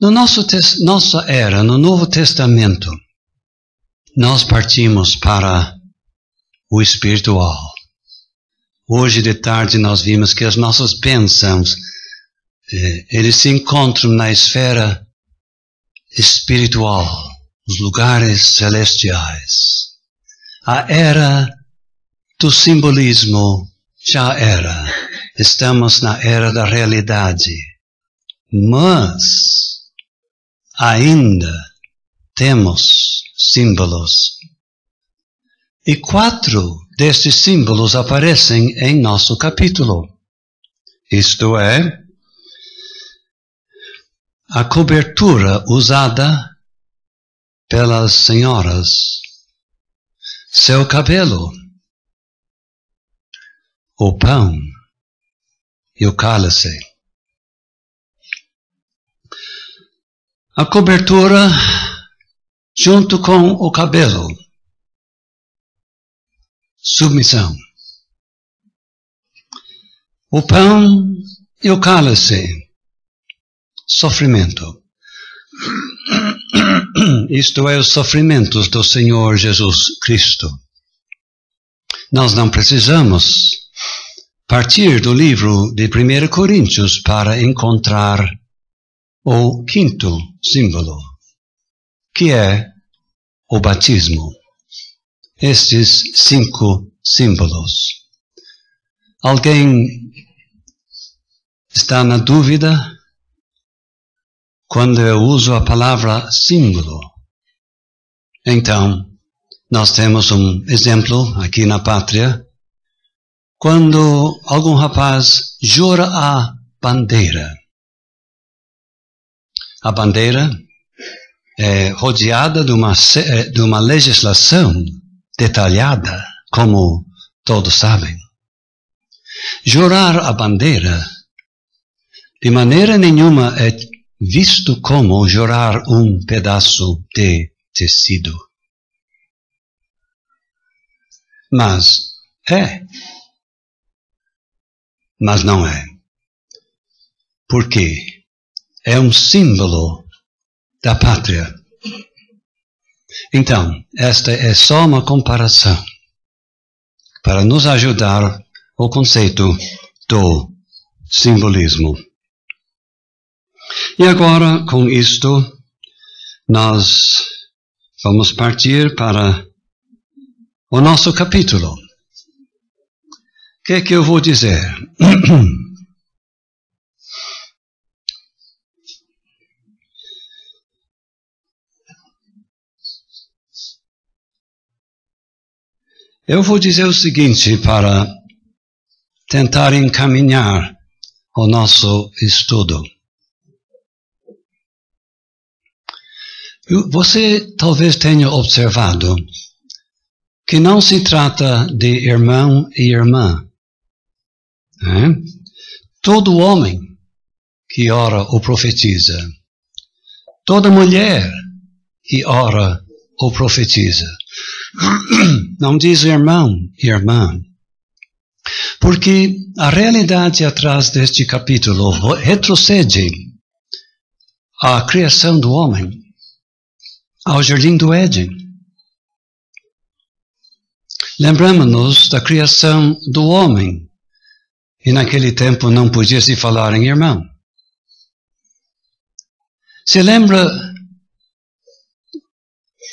Nossa era, no Novo Testamento, nós partimos para o espiritual. Hoje de tarde nós vimos que as nossas bênçãos, eles se encontram na esfera espiritual, nos lugares celestiais. A era do simbolismo já era. Estamos na era da realidade. Mas ainda temos símbolos. E 4 destes símbolos aparecem em nosso capítulo. Isto é, a cobertura usada pelas senhoras, seu cabelo, o pão e o cálice. A cobertura junto com o cabelo, submissão. O pão e o cálice, sofrimento. Isto é, os sofrimentos do Senhor Jesus Cristo. Nós não precisamos partir do livro de 1 Coríntios para encontrar o 5º símbolo, que é o batismo. Estes 5 símbolos. Alguém está na dúvida quando eu uso a palavra símbolo? Então, nós temos um exemplo aqui na pátria, quando algum rapaz jura a bandeira. A bandeira é rodeada de uma legislação detalhada, como todos sabem. Jurar a bandeira, de maneira nenhuma é visto como jurar um pedaço de tecido. Mas é. Mas não é. Por quê? É um símbolo da pátria. Então, esta é só uma comparação para nos ajudar o conceito do simbolismo. E agora, com isto, nós vamos partir para o nosso capítulo. O que é que eu vou dizer? Eu vou dizer o seguinte para tentar encaminhar o nosso estudo. Você talvez tenha observado que não se trata de irmão e irmã. Todo homem que ora ou profetiza. Toda mulher que ora ou profetiza. Não diz irmão e irmã. Porque a realidade atrás deste capítulo retrocede à criação do homem, ao jardim do Éden. Lembramos-nos da criação do homem, e naquele tempo não podia se falar em irmão. Se lembra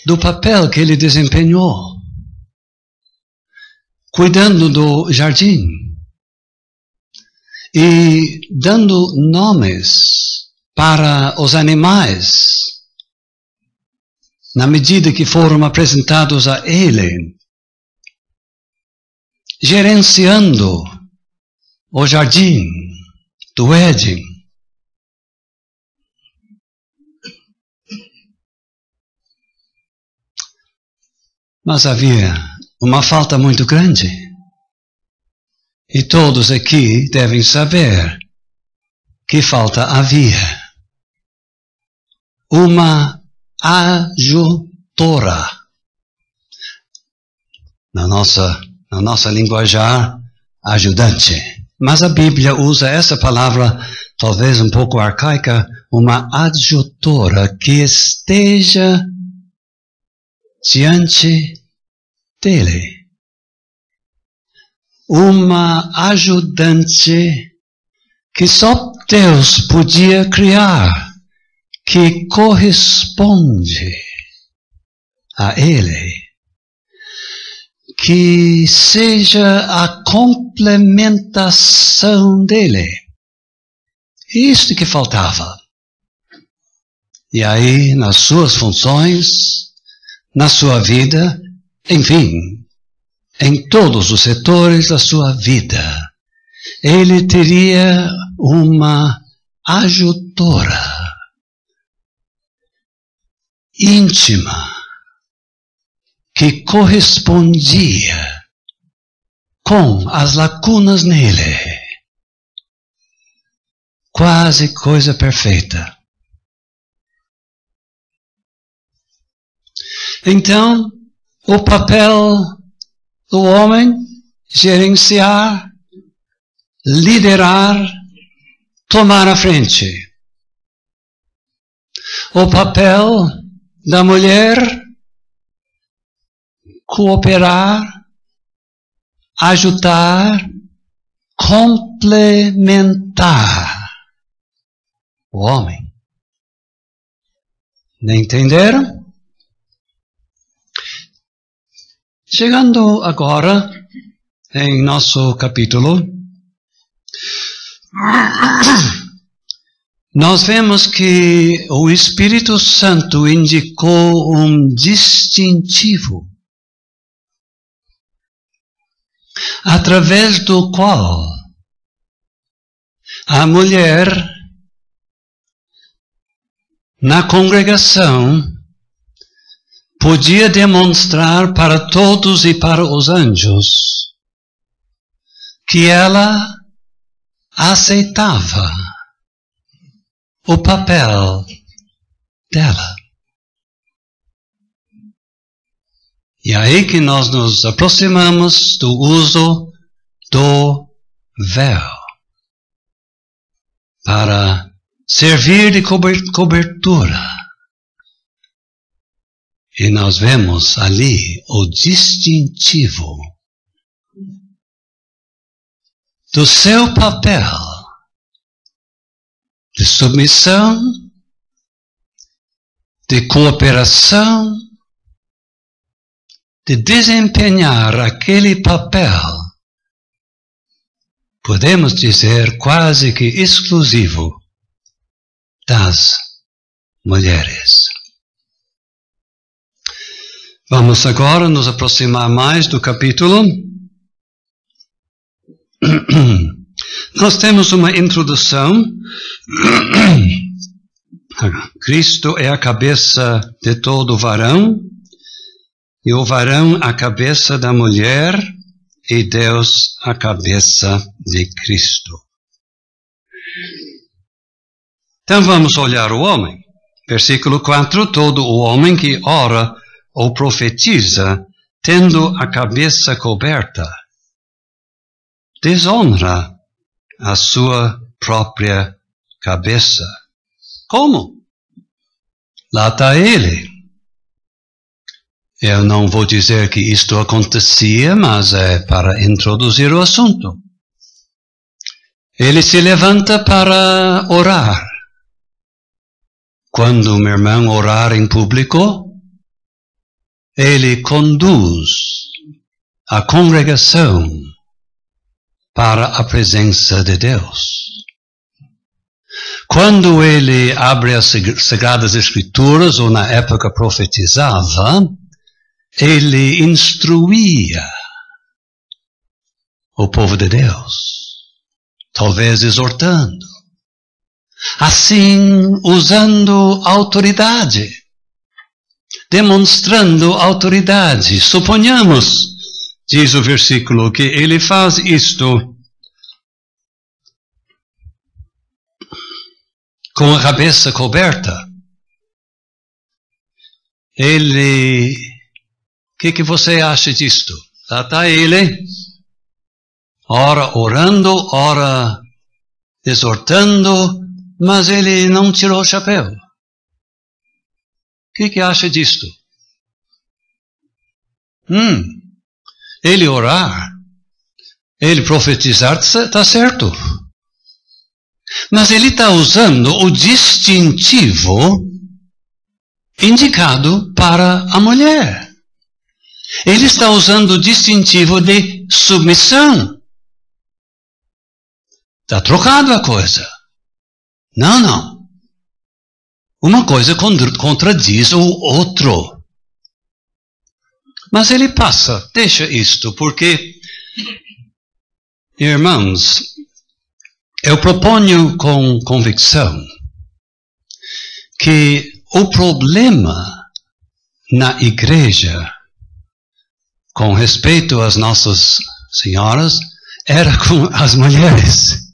do papel que ele desempenhou, cuidando do jardim e dando nomes para os animais, na medida que foram apresentados a ele, gerenciando o jardim do Éden. Mas havia uma falta muito grande. E todos aqui devem saber que falta havia. Uma ajutora. Na nossa linguajar, ajudante. Mas a Bíblia usa essa palavra, talvez um pouco arcaica, uma adjutora que esteja diante dele. Uma ajudante que só Deus podia criar, que corresponde a ele, que seja a complementação dele. Isto que faltava. E aí, nas suas funções, na sua vida, enfim, em todos os setores da sua vida, ele teria uma ajudora íntima que correspondia com as lacunas nele. Quase coisa perfeita. Então, o papel do homem, gerenciar, liderar, tomar a frente. O papel da mulher, cooperar, ajudar, complementar o homem. Não entenderam? Chegando agora em nosso capítulo, nós vemos que o Espírito Santo indicou um distintivo através do qual a mulher na congregação podia demonstrar para todos e para os anjos que ela aceitava o papel dela. E aí que nós nos aproximamos do uso do véu para servir de cobertura. E nós vemos ali o distintivo do seu papel de submissão, de cooperação, de desempenhar aquele papel, podemos dizer quase que exclusivo das mulheres. Vamos agora nos aproximar mais do capítulo. Nós temos uma introdução. Cristo é a cabeça de todo varão, e o varão a cabeça da mulher, e Deus a cabeça de Cristo. Então vamos olhar o homem. Versículo 4, todo o homem que ora ou profetiza, tendo a cabeça coberta, desonra a sua própria cabeça. Como? Lá está ele. Eu não vou dizer que isto acontecia, mas é para introduzir o assunto. Ele se levanta para orar. Quando meu irmão orar em público, ele conduz a congregação para a presença de Deus. Quando ele abre as Sagradas Escrituras, ou na época profetizava, ele instruía o povo de Deus, talvez exortando, assim usando autoridade, demonstrando autoridade. Suponhamos, diz o versículo, que ele faz isto com a cabeça coberta. Ele, o que você acha disto? Lá está ele, ora orando, ora exortando, mas ele não tirou o chapéu. O que acha disto? Ele orar, ele profetizar, está certo. Mas ele está usando o distintivo indicado para a mulher. Ele está usando o distintivo de submissão. Está trocado a coisa. Não. Uma coisa contradiz o outro. Mas ele deixa isto, porque, irmãos, eu proponho com convicção que o problema na igreja, com respeito às nossas senhoras, era com as mulheres.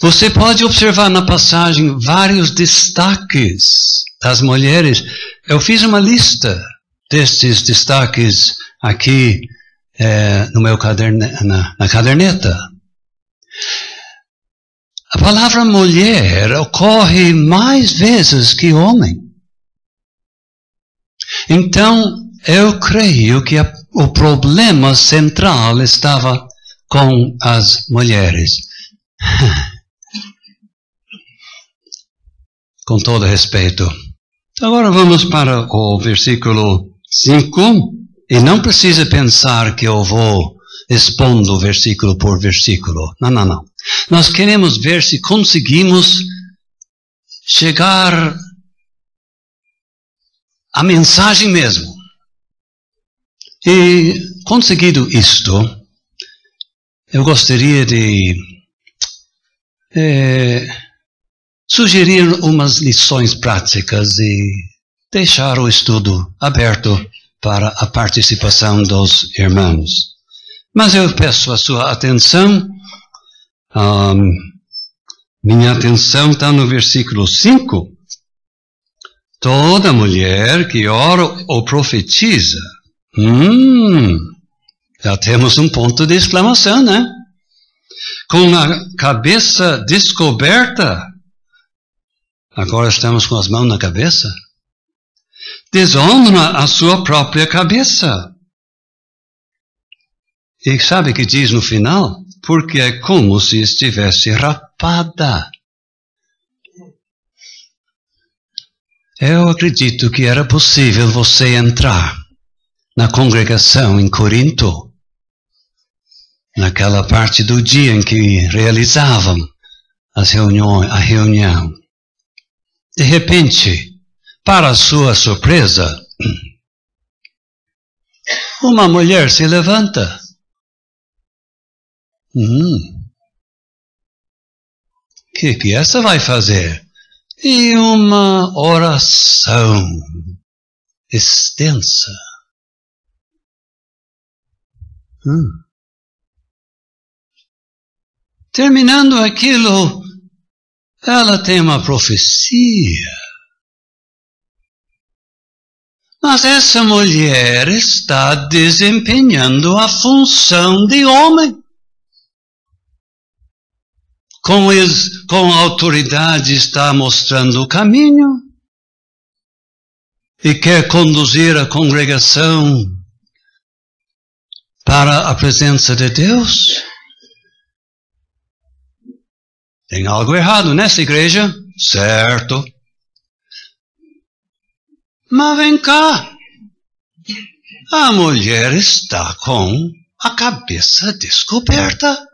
Você pode observar na passagem vários destaques das mulheres. Eu fiz uma lista destes destaques aqui no meu na caderneta. A palavra mulher ocorre mais vezes que homem. Então, eu creio que o problema central estava com as mulheres. Com todo respeito. Agora vamos para o versículo 5. E não precisa pensar que eu vou expondo versículo por versículo. Não. Nós queremos ver se conseguimos chegar à mensagem mesmo. E conseguido isto, eu gostaria de sugerir umas lições práticas e deixar o estudo aberto para a participação dos irmãos. Mas eu peço a sua atenção. Minha atenção está no versículo 5. Toda mulher que ora ou profetiza. Já temos um ponto de exclamação, né? Com a cabeça descoberta. Agora estamos com as mãos na cabeça. Desonra a sua própria cabeça. E sabe o que diz no final? Porque é como se estivesse rapada. Eu acredito que era possível você entrar na congregação em Corinto, naquela parte do dia em que realizavam a reunião. De repente, para sua surpresa, uma mulher se levanta. Que essa vai fazer? E uma oração extensa. Terminando aquilo, ela tem uma profecia. Mas essa mulher está desempenhando a função de homem. Com autoridade está mostrando o caminho. E quer conduzir a congregação para a presença de Deus. Tem algo errado nessa igreja? Certo. Mas vem cá. A mulher está com a cabeça descoberta.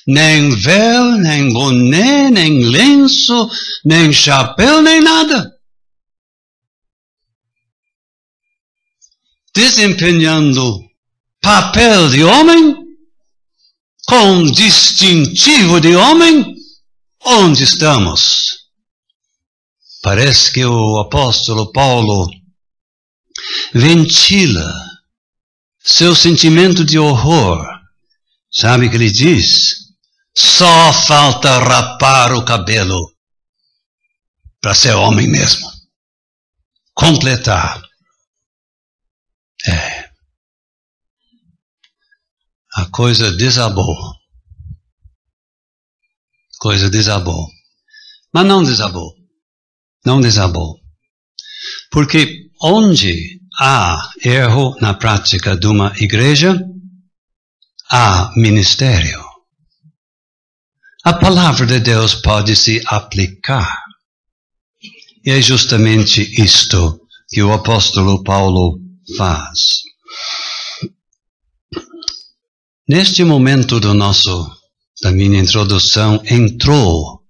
Nem véu, nem boné, nem lenço, nem chapéu, nem nada. Desempenhando papel de homem, com distintivo de homem, onde estamos? Parece que o apóstolo Paulo ventila seu sentimento de horror. Sabe o que ele diz? Só falta rapar o cabelo para ser homem mesmo. Completar. A coisa desabou. coisa desabou. Mas não desabou. Não desabou. Porque onde há erro na prática de uma igreja, há ministério. A palavra de Deus pode se aplicar. E é justamente isto que o apóstolo Paulo faz. Neste momento da minha introdução, entrou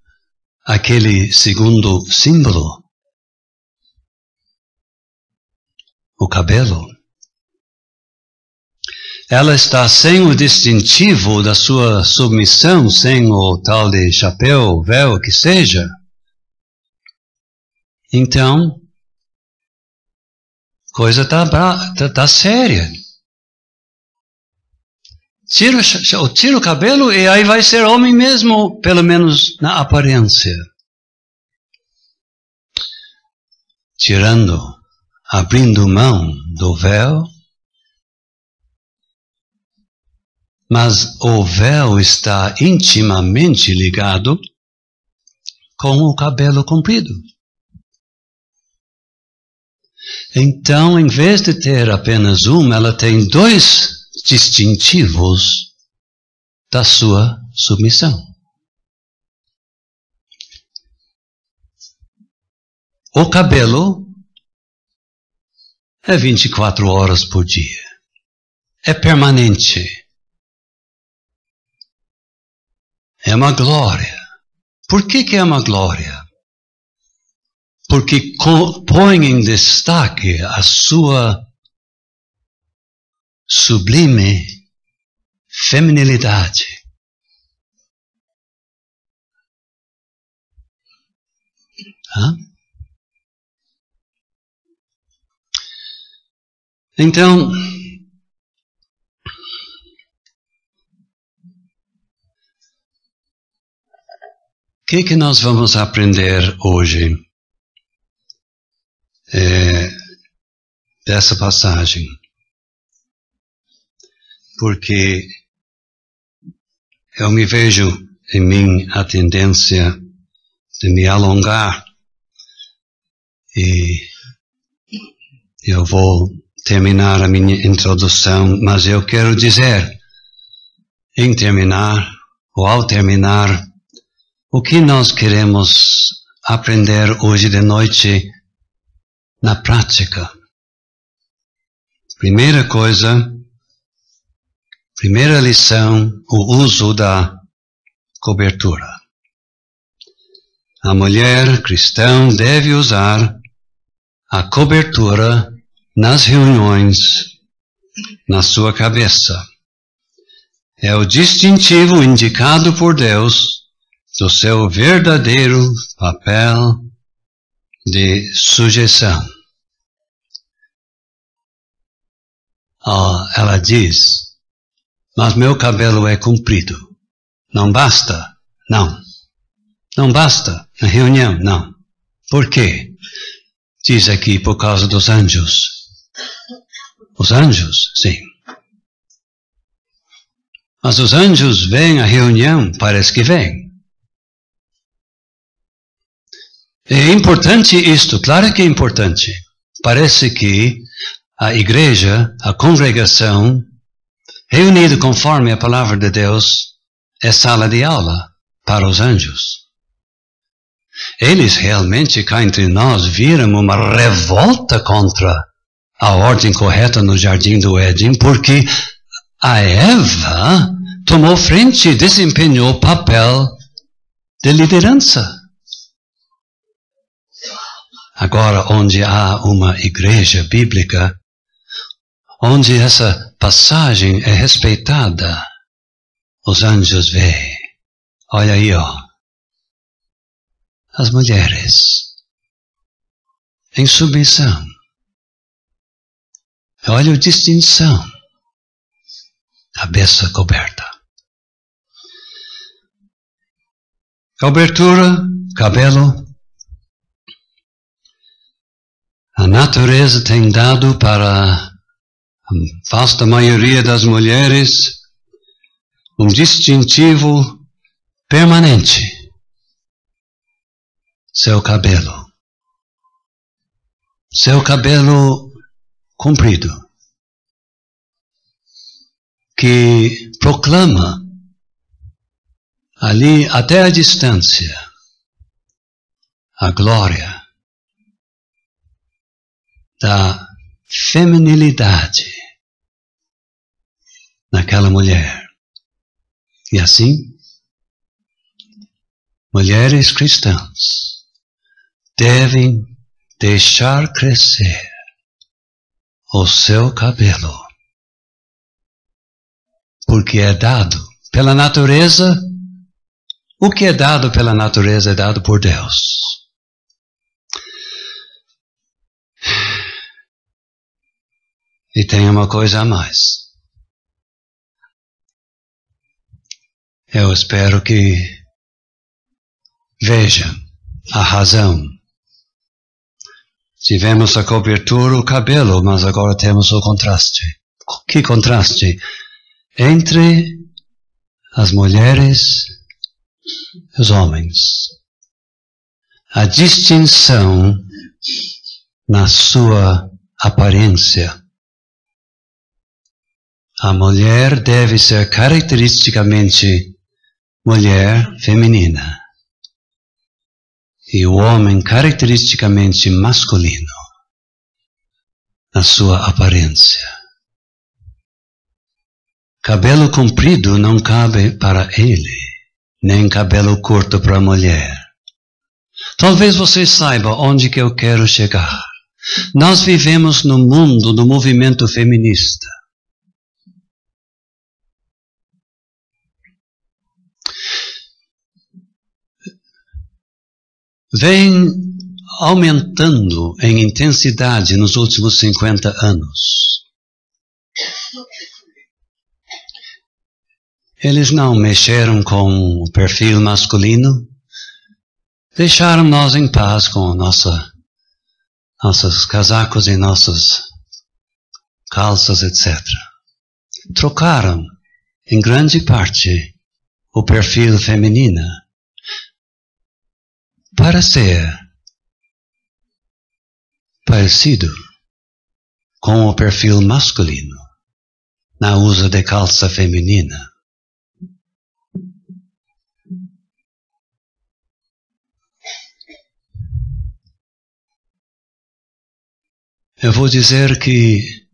aquele segundo símbolo, o cabelo. Ela está sem o distintivo da sua submissão, sem o tal de chapéu, véu, que seja. Então, coisa tá séria. Tira o cabelo e aí vai ser homem mesmo, pelo menos na aparência. Abrindo mão do véu. Mas o véu está intimamente ligado com o cabelo comprido. Então, em vez de ter apenas ela tem dois distintivos da sua submissão. O cabelo é 24 horas por dia. É permanente. É uma glória. Por que é uma glória? Porque põe em destaque a sua sublime feminilidade. Então, o que nós vamos aprender hoje dessa passagem? Porque eu me vejo em mim a tendência de me alongar e eu vou terminar a minha introdução, mas eu quero dizer, ao terminar, o que nós queremos aprender hoje de noite na prática. Primeira lição, o uso da cobertura. A mulher cristã deve usar a cobertura nas reuniões, na sua cabeça. É o distintivo indicado por Deus do seu verdadeiro papel de sujeição. Ela diz, mas meu cabelo é comprido. Não basta? Não. Não basta na reunião? Não. Por quê? Diz aqui por causa dos anjos. Os anjos? Sim. Mas os anjos vêm à reunião? Parece que vêm. É importante isto, claro que é importante. Parece que a igreja, a congregação, reunida conforme a palavra de Deus, é sala de aula para os anjos. Eles realmente cá entre nós viram uma revolta contra a ordem correta no jardim do Éden, porque a Eva tomou frente e desempenhou o papel de liderança. Agora, onde há uma igreja bíblica, onde essa passagem é respeitada, os anjos veem. Olha aí, as mulheres em submissão. Olha a distinção. Cabeça coberta. Cobertura, cabelo. A natureza tem dado para a vasta maioria das mulheres um distintivo permanente. seu cabelo. Seu cabelo comprido, que proclama ali até a distância a glória da feminilidade naquela mulher. E assim, mulheres cristãs devem deixar crescer o seu cabelo, porque é dado pela natureza. O que é dado pela natureza é dado por Deus. E tem uma coisa a mais. Eu espero que vejam a razão. Tivemos a cobertura, o cabelo, mas agora temos o contraste. Que contraste? Entre as mulheres e os homens. A distinção na sua aparência. A mulher deve ser caracteristicamente mulher feminina. E o homem caracteristicamente masculino na sua aparência. Cabelo comprido não cabe para ele, nem cabelo curto para a mulher. Talvez você saiba onde que eu quero chegar. Nós vivemos no mundo do movimento feminista. Vem aumentando em intensidade nos últimos 50 anos. Eles não mexeram com o perfil masculino, deixaram nós em paz com nossos casacos e nossas calças, etc. Trocaram, em grande parte, o perfil feminino para ser parecido com o perfil masculino na uso de calça feminina. Eu vou dizer que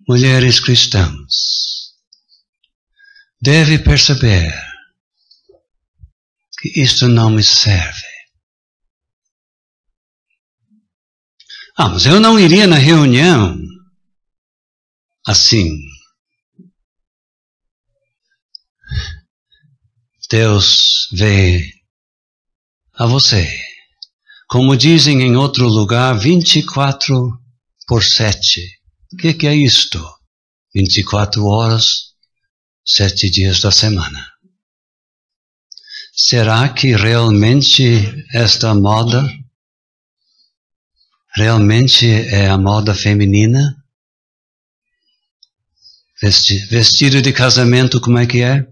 mulheres cristãs devem perceber que isto não me serve. Mas eu não iria na reunião assim. Deus vê a você. Como dizem em outro lugar, 24/7. O que é isto? 24 horas, 7 dias da semana. Será que realmente esta moda realmente é a moda feminina? Vestido de casamento, como é que é?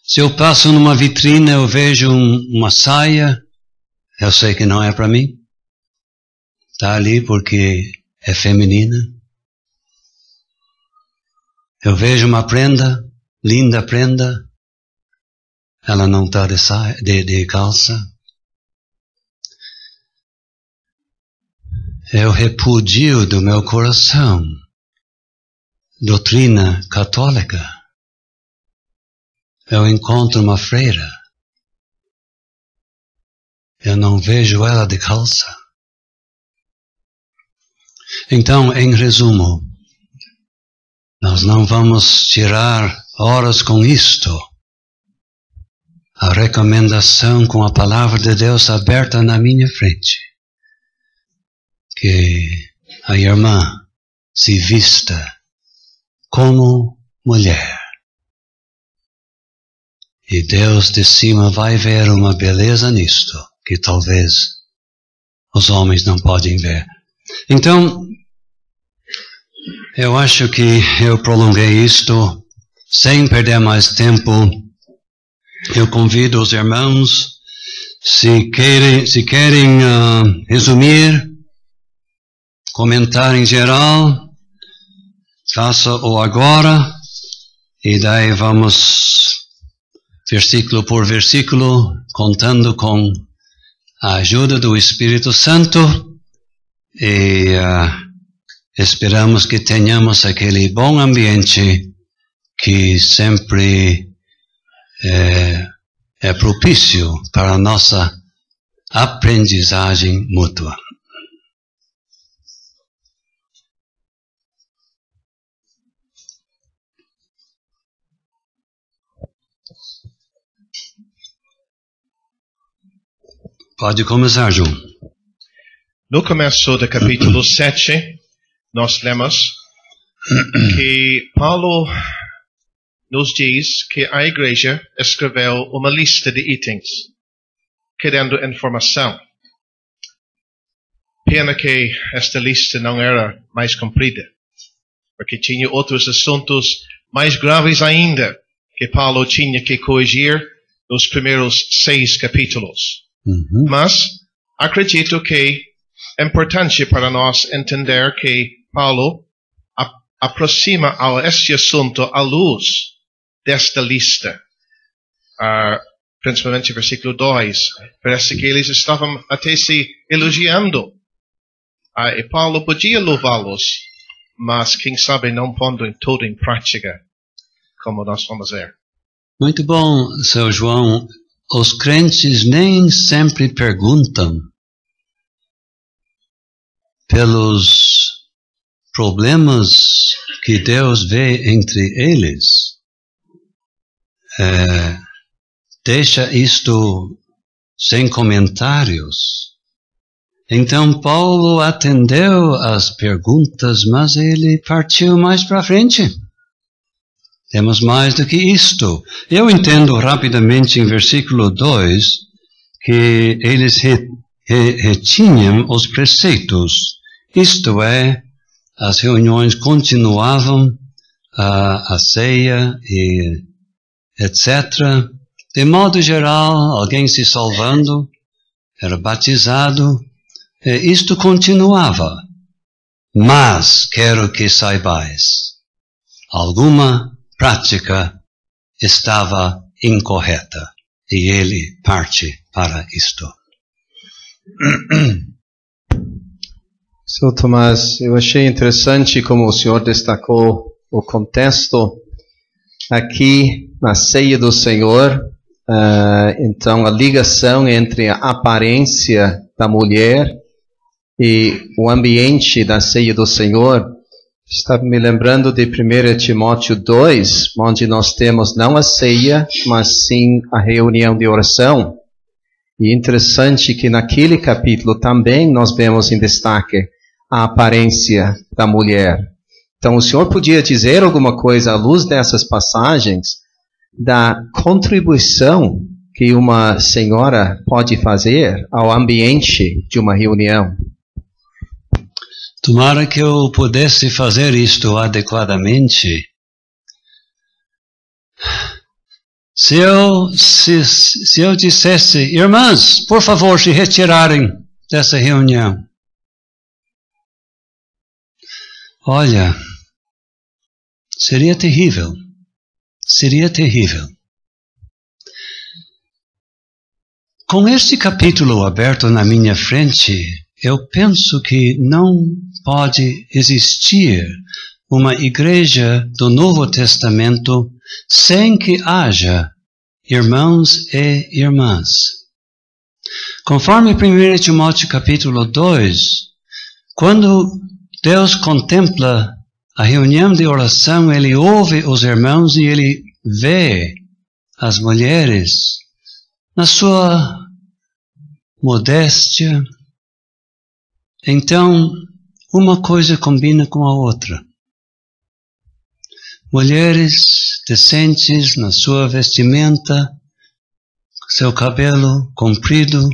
Se eu passo numa vitrine, eu vejo uma saia, eu sei que não é para mim. Está ali porque é feminina. Eu vejo uma prenda, linda prenda, ela não está de calça. Eu repudio do meu coração doutrina católica. Eu encontro uma freira. Eu não vejo ela de calça. Então, em resumo, nós não vamos tirar horas com isto. A recomendação com a palavra de Deus aberta na minha frente. Que a irmã se vista como mulher. E Deus de cima vai ver uma beleza nisto, que talvez os homens não podem ver. Então, eu acho que eu prolonguei isto sem perder mais tempo. Eu convido os irmãos, se querem resumir, comentar em geral, faça-o agora, e daí vamos versículo por versículo, contando com a ajuda do Espírito Santo, e esperamos que tenhamos aquele bom ambiente que sempre é propício para a nossa aprendizagem mútua. Pode começar, João. No começo do capítulo 7, nós lemos que Paulo nos diz que a igreja escreveu uma lista de itens, querendo informação. Pena que esta lista não era mais comprida, porque tinha outros assuntos mais graves ainda que Paulo tinha que corrigir nos primeiros 6 capítulos. Mas acredito que é importante para nós entender que Paulo aproxima a este assunto à luz desta lista. Principalmente versículo 2. Parece que eles estavam até se elogiando. E Paulo podia louvá-los, mas quem sabe não pondo tudo em prática, como nós vamos ver. Muito bom, seu João. Os crentes nem sempre perguntam pelos problemas que Deus vê entre eles. Deixa isto sem comentários. Então Paulo atendeu às perguntas, mas ele partiu mais para frente. Temos mais do que isto. Eu entendo rapidamente em versículo 2 que eles retinham os preceitos. Isto é, as reuniões continuavam, a ceia e etc. De modo geral, alguém se salvando, era batizado, isto continuava. Mas quero que saibais, alguma prática estava incorreta, e ele parte para isto. Sr. Tomás, eu achei interessante como o senhor destacou o contexto aqui na ceia do Senhor. Então a ligação entre a aparência da mulher e o ambiente da ceia do Senhor. Estava me lembrando de 1 Timóteo 2, onde nós temos não a ceia, mas sim a reunião de oração. E interessante que naquele capítulo também nós vemos em destaque a aparência da mulher. Então o senhor podia dizer alguma coisa à luz dessas passagens da contribuição que uma senhora pode fazer ao ambiente de uma reunião? Tomara que eu pudesse fazer isto adequadamente. Se eu dissesse, irmãs, por favor, se retirarem dessa reunião. Olha, seria terrível. Seria terrível. Com este capítulo aberto na minha frente, eu penso que não pode existir uma igreja do Novo Testamento sem que haja irmãos e irmãs. Conforme 1 Timóteo capítulo 2, quando Deus contempla a reunião de oração, Ele ouve os irmãos e Ele vê as mulheres na sua modéstia. Então, uma coisa combina com a outra. Mulheres decentes na sua vestimenta, seu cabelo comprido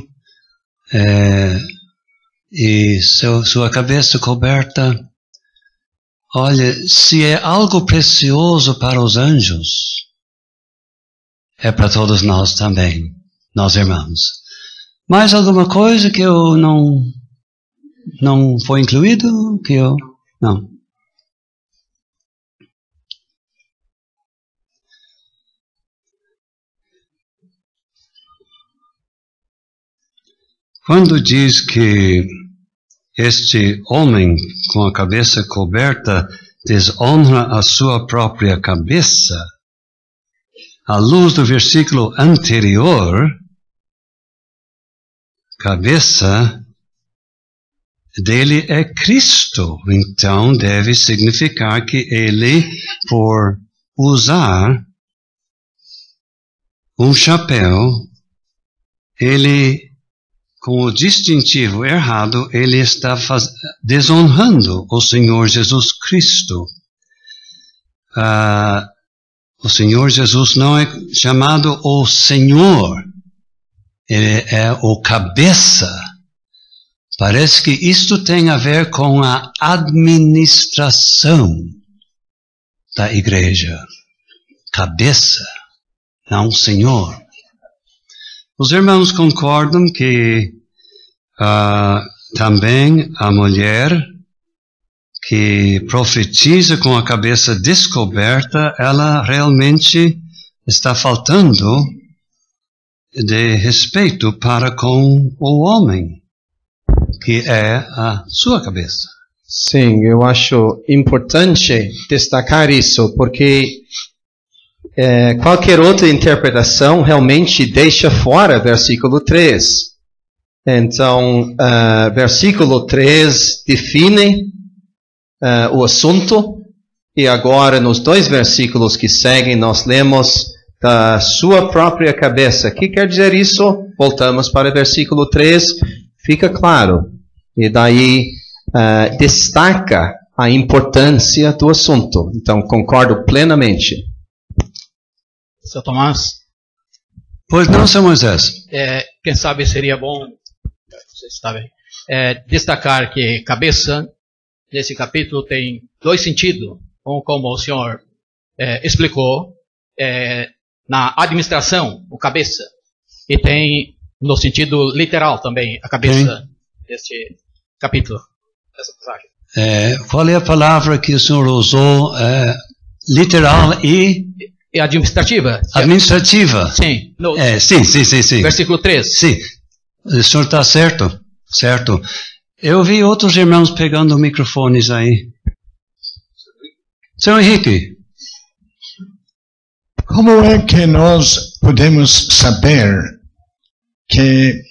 e sua cabeça coberta. Olha, se é algo precioso para os anjos, é para todos nós também, nós irmãos. Mais alguma coisa que eu não foi incluído? Que eu não. Quando diz que este homem com a cabeça coberta desonra a sua própria cabeça, à luz do versículo anterior, cabeça dele é Cristo. Então deve significar que ele, por usar um chapéu, ele, com o distintivo errado, ele está desonrando o Senhor Jesus Cristo. O Senhor Jesus não é chamado o Senhor, ele é o cabeça. Parece que isto tem a ver com a administração da igreja. Cabeça, não Senhor. Os irmãos concordam que também a mulher que profetiza com a cabeça descoberta, ela realmente está faltando de respeito para com o homem, que é a sua cabeça. Sim, eu acho importante destacar isso, porque qualquer outra interpretação realmente deixa fora versículo 3. Então, versículo 3 define o assunto, e agora nos 2 versículos que seguem nós lemos da sua própria cabeça. O que quer dizer isso? Voltamos para o versículo 3, fica claro. E daí destaca a importância do assunto. Então, concordo plenamente. Seu Tomás? Pois não, São Moisés. Quem sabe seria bom, você está bem, destacar que cabeça, nesse capítulo, tem 2 sentidos. Um, como o senhor explicou, na administração, o cabeça. E tem no sentido literal também, a cabeça deste capítulo, dessa passagem. Qual é a palavra que o senhor usou? Literal e administrativa. Administrativa. Sim. Sim. Versículo 3. Sim. O senhor está certo. Certo. Eu vi outros irmãos pegando microfones aí. Senhor Henrique. Como é que nós podemos saber que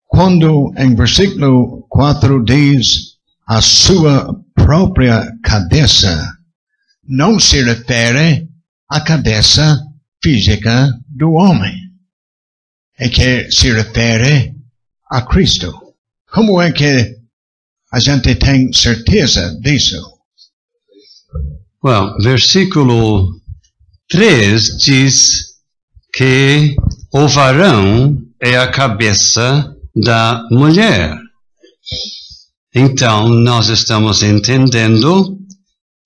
quando em versículo 4 diz a sua própria cabeça, não se refere à cabeça física do homem, é que se refere a Cristo? Como é que a gente tem certeza disso? Versículo 3 diz que o varão é a cabeça da mulher. Então, nós estamos entendendo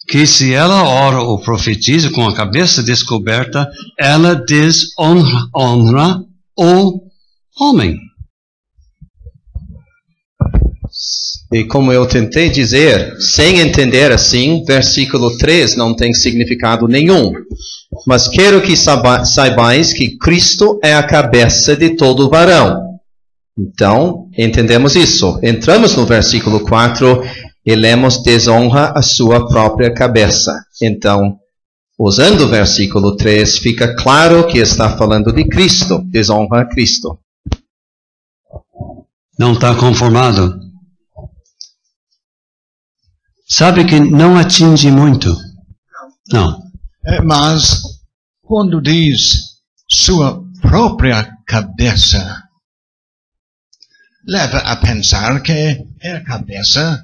que se ela ora ou profetiza com a cabeça descoberta, ela desonra o homem. E como eu tentei dizer, sem entender assim, versículo 3 não tem significado nenhum. Mas quero que saibais que Cristo é a cabeça de todo varão. Então, entendemos isso. Entramos no versículo 4 e lemos desonra a sua própria cabeça. Então, usando o versículo 3, fica claro que está falando de Cristo. Desonra a Cristo. Não está conformado? Sabe que não atinge muito. Não. Mas, quando diz sua própria cabeça, leva a pensar que é a cabeça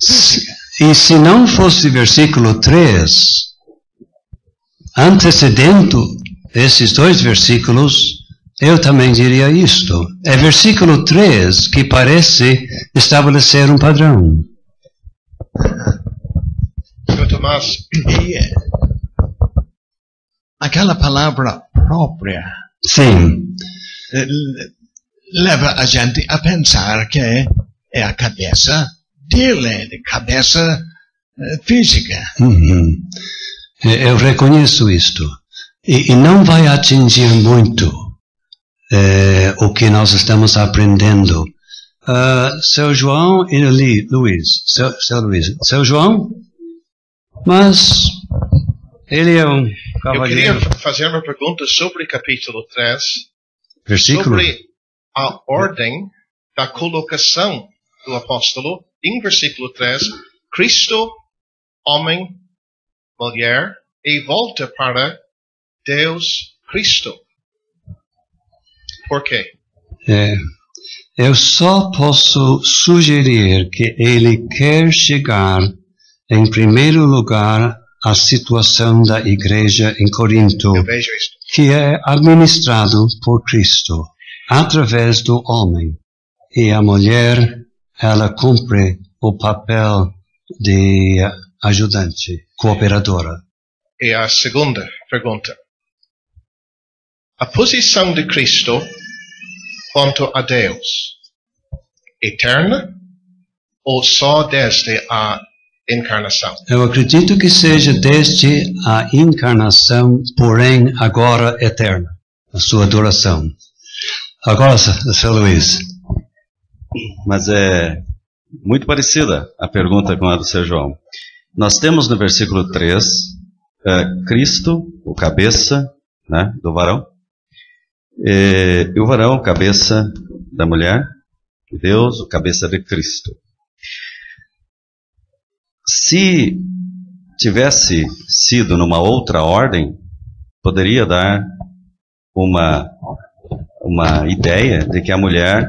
física. E se não fosse versículo 3, antecedendo esses 2 versículos, eu também diria isto. É versículo 3 que parece estabelecer um padrão. Senhor Tomás, aquela palavra própria Sim. leva a gente a pensar que é a cabeça dele, de cabeça física. Uhum. Eu reconheço isto. E não vai atingir muito o que nós estamos aprendendo. Seu João e Luiz. Seu João, mas ele é um Eu cavalheiro. queria fazer uma pergunta sobre capítulo 3, Versículo. sobre a ordem da colocação do apóstolo. Em versículo 3, Cristo, homem, mulher, e volta para Deus, Cristo. Por quê? Eu só posso sugerir que ele quer chegar, em primeiro lugar, à situação da igreja em Corinto, Eu vejo isto. que é administrado por Cristo, através do homem. E a mulher, ela cumpre o papel de ajudante, cooperadora. E a segunda pergunta. A posição de Cristo quanto a Deus, eterna ou só desde a encarnação? Eu acredito que seja desde a encarnação, porém agora eterna, a sua duração. Agora, Sr. Luiz. Mas é muito parecida a pergunta com a do Sr. João. Nós temos no versículo 3, Cristo, o cabeça, né, do varão, e o varão, o cabeça da mulher, Deus, o cabeça de Cristo. Se tivesse sido numa outra ordem, poderia dar uma ideia de que a mulher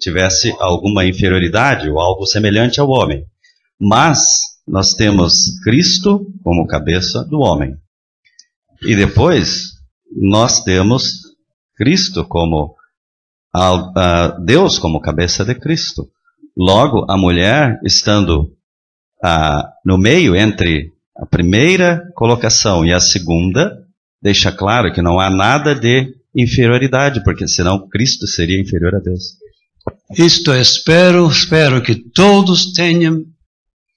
tivesse alguma inferioridade ou algo semelhante ao homem. Mas nós temos Cristo como cabeça do homem. E depois nós temos Cristo como Deus como cabeça de Cristo. Logo, a mulher estando no meio entre a primeira colocação e a segunda, deixa claro que não há nada de inferioridade, porque senão Cristo seria inferior a Deus. Isto espero que todos tenham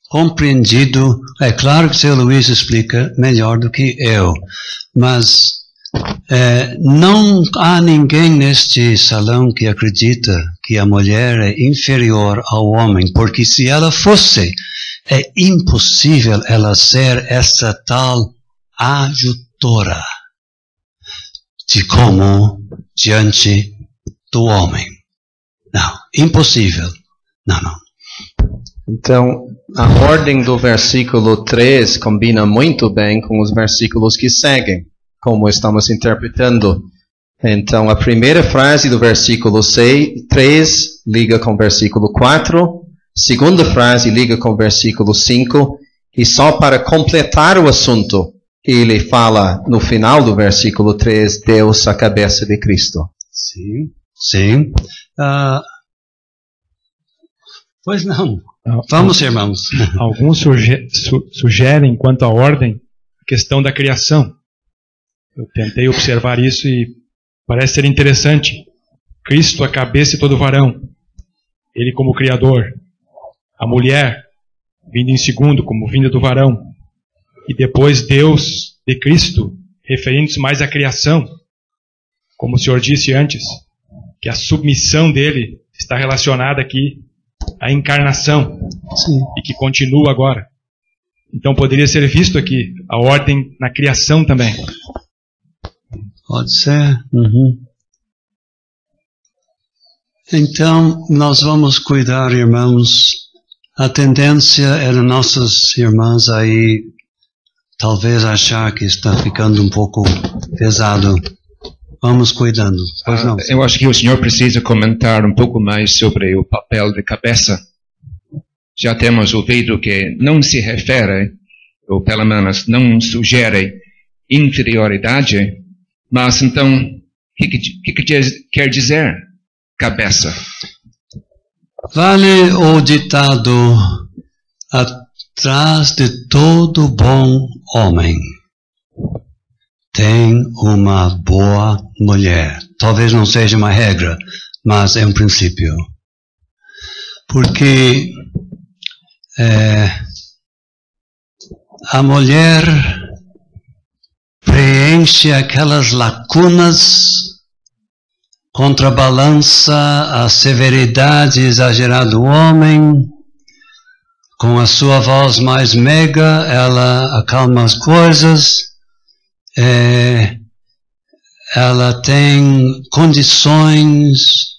compreendido. É claro que o Sr. Luiz explica melhor do que eu, mas não há ninguém neste salão que acredita que a mulher é inferior ao homem, porque se ela fosse, é impossível ela ser essa tal ajutora de como diante do homem. Não, impossível. Não. Então, a ordem do versículo 3 combina muito bem com os versículos que seguem, como estamos interpretando. Então, a primeira frase do versículo 3 liga com o versículo 4, segunda frase liga com o versículo 5, e só para completar o assunto, ele fala no final do versículo 3, Deus, a cabeça de Cristo. Sim. Pois não. Vamos, irmãos. Alguns sugerem, quanto à ordem, a questão da criação. Eu tentei observar isso e parece ser interessante. Cristo, a cabeça e todo varão. Ele como Criador. A mulher, vindo em segundo, como vinda do varão. E depois Deus de Cristo, referindo-se mais à criação. Como o senhor disse antes, que a submissão dele está relacionada aqui à encarnação. Sim. E que continua agora. Então poderia ser visto aqui a ordem na criação também. Pode ser. Uhum. Então, nós vamos cuidar, irmãos. A tendência é de nossas irmãs aí talvez achar que está ficando um pouco pesado. Vamos cuidando. Pois não. Eu acho que o senhor precisa comentar um pouco mais sobre o papel de cabeça. Já temos ouvido que não se refere, ou pelo menos não sugere, inferioridade, mas então, o que quer dizer cabeça? Vale o ditado: atrás de todo bom homem tem uma boa mulher. Talvez não seja uma regra, mas é um princípio. Porque a mulher preenche aquelas lacunas, contrabalança a severidade exagerada do homem. Com a sua voz mais meiga, ela acalma as coisas. Ela tem condições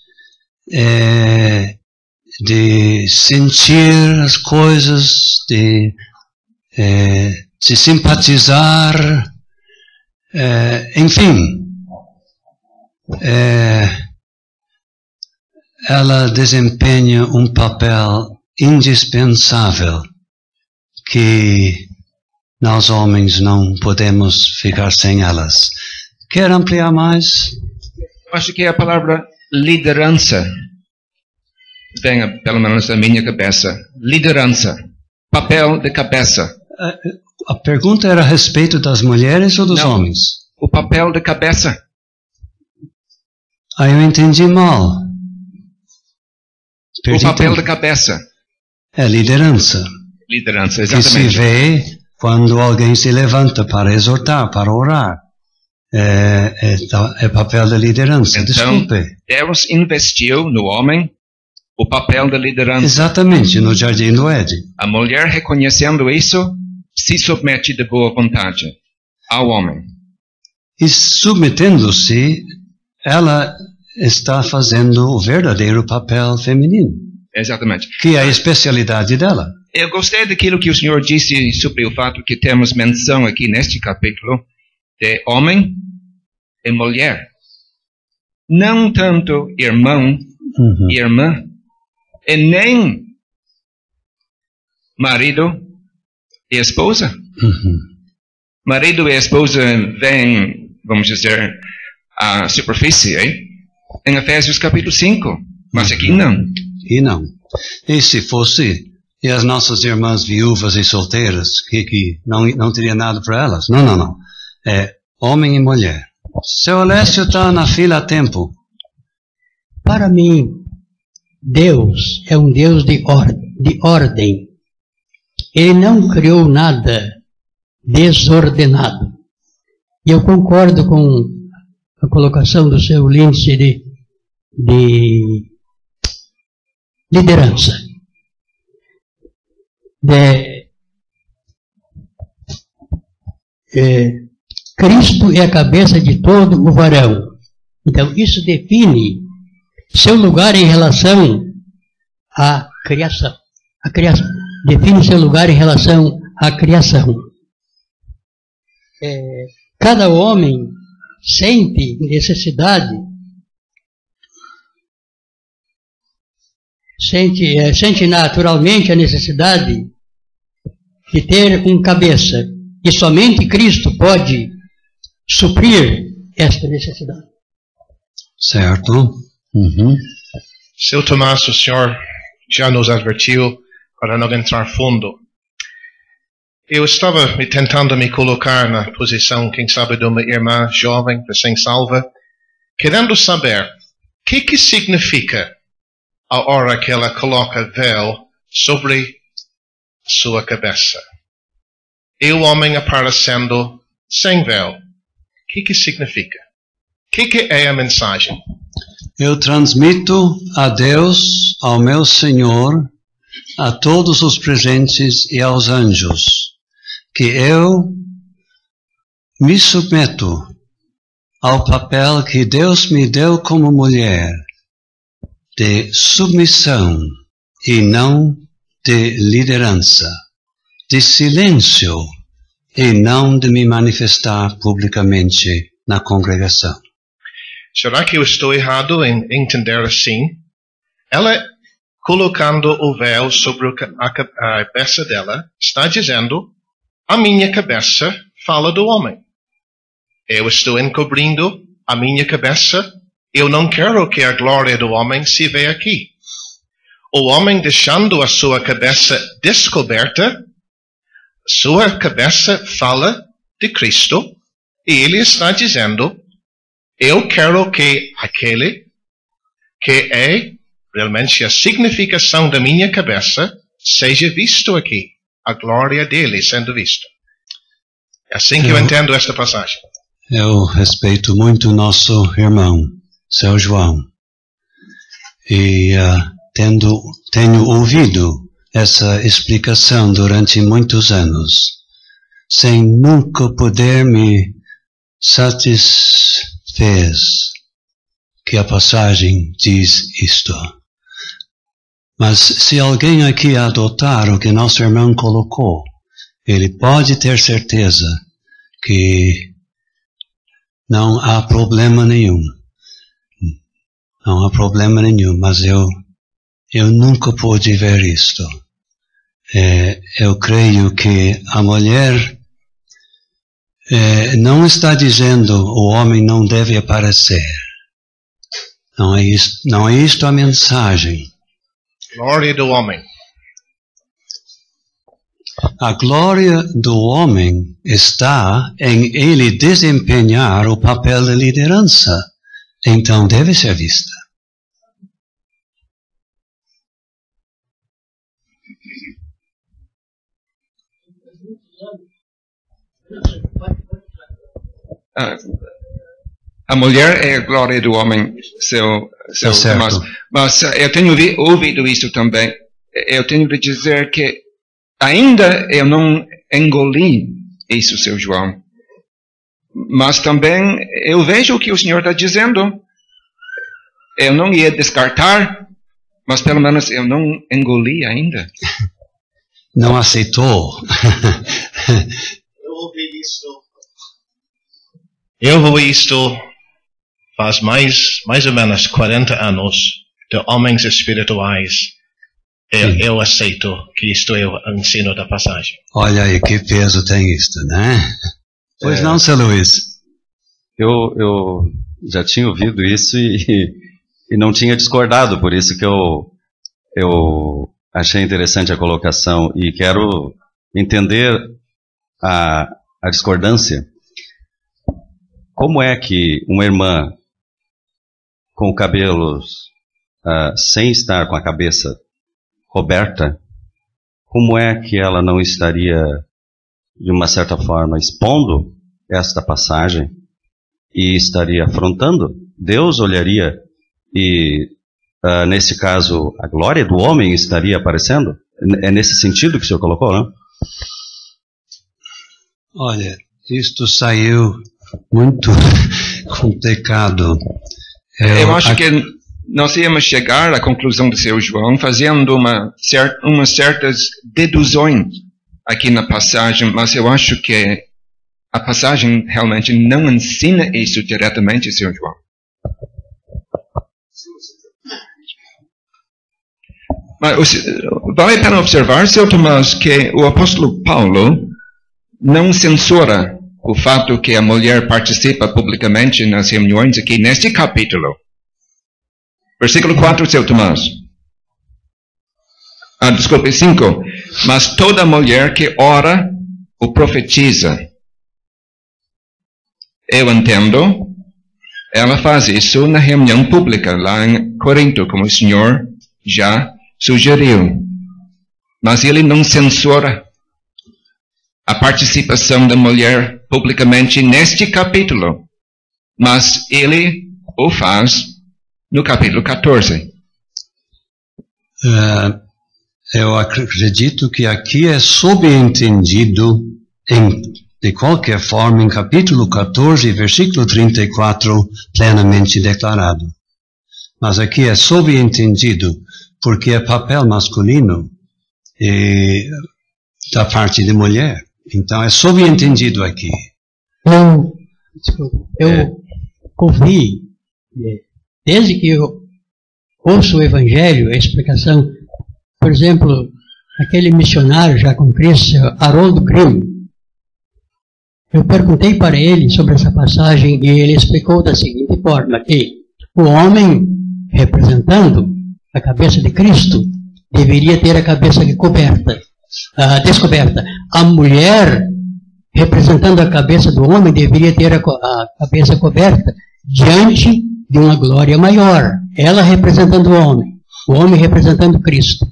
de sentir as coisas, de simpatizar, enfim, ela desempenha um papel indispensável que nós homens não podemos ficar sem elas. Quer ampliar mais? Acho que a palavra liderança vem, pelo menos, da minha cabeça. Liderança. Papel de cabeça. A pergunta era a respeito das mulheres ou dos homens? O papel de cabeça. Eu entendi mal. O papel de cabeça. É liderança. Liderança, Que exatamente. se vê quando alguém se levanta para exortar, para orar. É papel da liderança. Então, Desculpe. Deus investiu no homem o papel da liderança. Exatamente, no Jardim do Éden. A mulher, reconhecendo isso, se submete de boa vontade ao homem. E submetendo-se, ela está fazendo o verdadeiro papel feminino, Exatamente. que é a especialidade dela. Eu gostei daquilo que o Senhor disse sobre o fato que temos menção aqui neste capítulo de homem e mulher. Não tanto irmão e irmã, e nem marido e esposa. Marido e esposa vêm, vamos dizer, à superfície, em Efésios capítulo 5. Mas aqui não. E não. E se fosse, e as nossas irmãs viúvas e solteiras, que não teria nada para elas? Não. É homem e mulher. Seu Alessio está na fila há tempo. Para mim, Deus é um Deus de ordem. Ele não criou nada desordenado. E eu concordo com a colocação do seu Lindsay de liderança. Cristo é a cabeça de todo o varão. Então, isso define seu lugar em relação à criação. Define seu lugar em relação à criação. Cada homem sente necessidade, sente naturalmente a necessidade de ter um cabeça. E somente Cristo pode suprir esta necessidade. Certo. Seu Tomás, o senhor já nos advertiu para não entrar fundo. Eu estava tentando me colocar na posição, quem sabe, de uma irmã jovem, recém-salva, querendo saber o que significa a hora que ela coloca véu sobre sua cabeça. E o homem aparecendo sem véu. O que significa? O que é a mensagem? Eu transmito a Deus, ao meu Senhor, a todos os presentes e aos anjos, que eu me submeto ao papel que Deus me deu como mulher, de submissão e não de liderança, de silêncio e não de me manifestar publicamente na congregação. Será que eu estou errado em entender assim? Ela, colocando o véu sobre a cabeça dela, está dizendo: a minha cabeça fala do homem. Eu estou encobrindo a minha cabeça. Eu não quero que a glória do homem se veja aqui. O homem deixando a sua cabeça descoberta, sua cabeça fala de Cristo, E ele está dizendo, eu quero que aquele que é realmente a significação da minha cabeça seja visto aqui. A glória dele sendo vista. É assim que eu entendo esta passagem. Eu respeito muito nosso irmão, seu João. E tenho ouvido essa explicação durante muitos anos, sem nunca poder me satisfazer que a passagem diz isto. Mas se alguém aqui adotar o que nosso irmão colocou, ele pode ter certeza que não há problema nenhum. Não há problema nenhum, mas eu nunca pude ver isto. Eu creio que a mulher não está dizendo o homem não deve aparecer. Não é isto a mensagem. Glória do homem. A glória do homem está em ele desempenhar o papel de liderança. Então deve ser vista. A mulher é a glória do homem, seu certo. Mas eu tenho ouvido isso também. Eu tenho de dizer que ainda eu não engoli isso, seu João. Mas também eu vejo o que o Senhor está dizendo. Eu não ia descartar, mas pelo menos eu não engoli ainda. Não aceitou. Eu ouvi isto faz mais ou menos 40 anos de homens espirituais. Eu aceito que isto é o ensino da passagem. Olha aí que peso tem isto, né? Pois não, seu Luiz? Eu já tinha ouvido isso e não tinha discordado, por isso que eu achei interessante a colocação e quero entender a discordância. Como é que uma irmã com cabelos sem estar com a cabeça coberta, como é que ela não estaria, de uma certa forma, expondo esta passagem e estaria afrontando? Deus olharia e, nesse caso, a glória do homem estaria aparecendo? É nesse sentido que o senhor colocou, não? Olha, isto saiu muito complicado. Eu acho que nós íamos chegar à conclusão do seu João fazendo umas certas deduções aqui na passagem, mas eu acho que a passagem realmente não ensina isso diretamente, seu João. Mas vale a pena observar, seu Tomás, que o apóstolo Paulo não censura o fato que a mulher participa publicamente nas reuniões aqui neste capítulo. Versículo 4, seu Tomás. Desculpe, 5. Mas toda mulher que ora ou profetiza, eu entendo, ela faz isso na reunião pública, lá em Corinto, como o Senhor já sugeriu. Mas ele não censura a participação da mulher publicamente neste capítulo, mas ele o faz no capítulo 14. Eu acredito que aqui é subentendido, de qualquer forma, em capítulo 14, versículo 34, plenamente declarado. Mas aqui é subentendido porque é papel masculino da parte de mulher. Então é subentendido aqui. Eu ouvi, desde que eu ouço o Evangelho, a explicação, por exemplo, aquele missionário já com Cristo, Harold Grimm, eu perguntei para ele sobre essa passagem e ele explicou da seguinte forma, que o homem, representando a cabeça de Cristo, deveria ter a cabeça descoberta. A mulher, representando a cabeça do homem, deveria ter a cabeça coberta diante de uma glória maior. Ela representando o homem representando Cristo.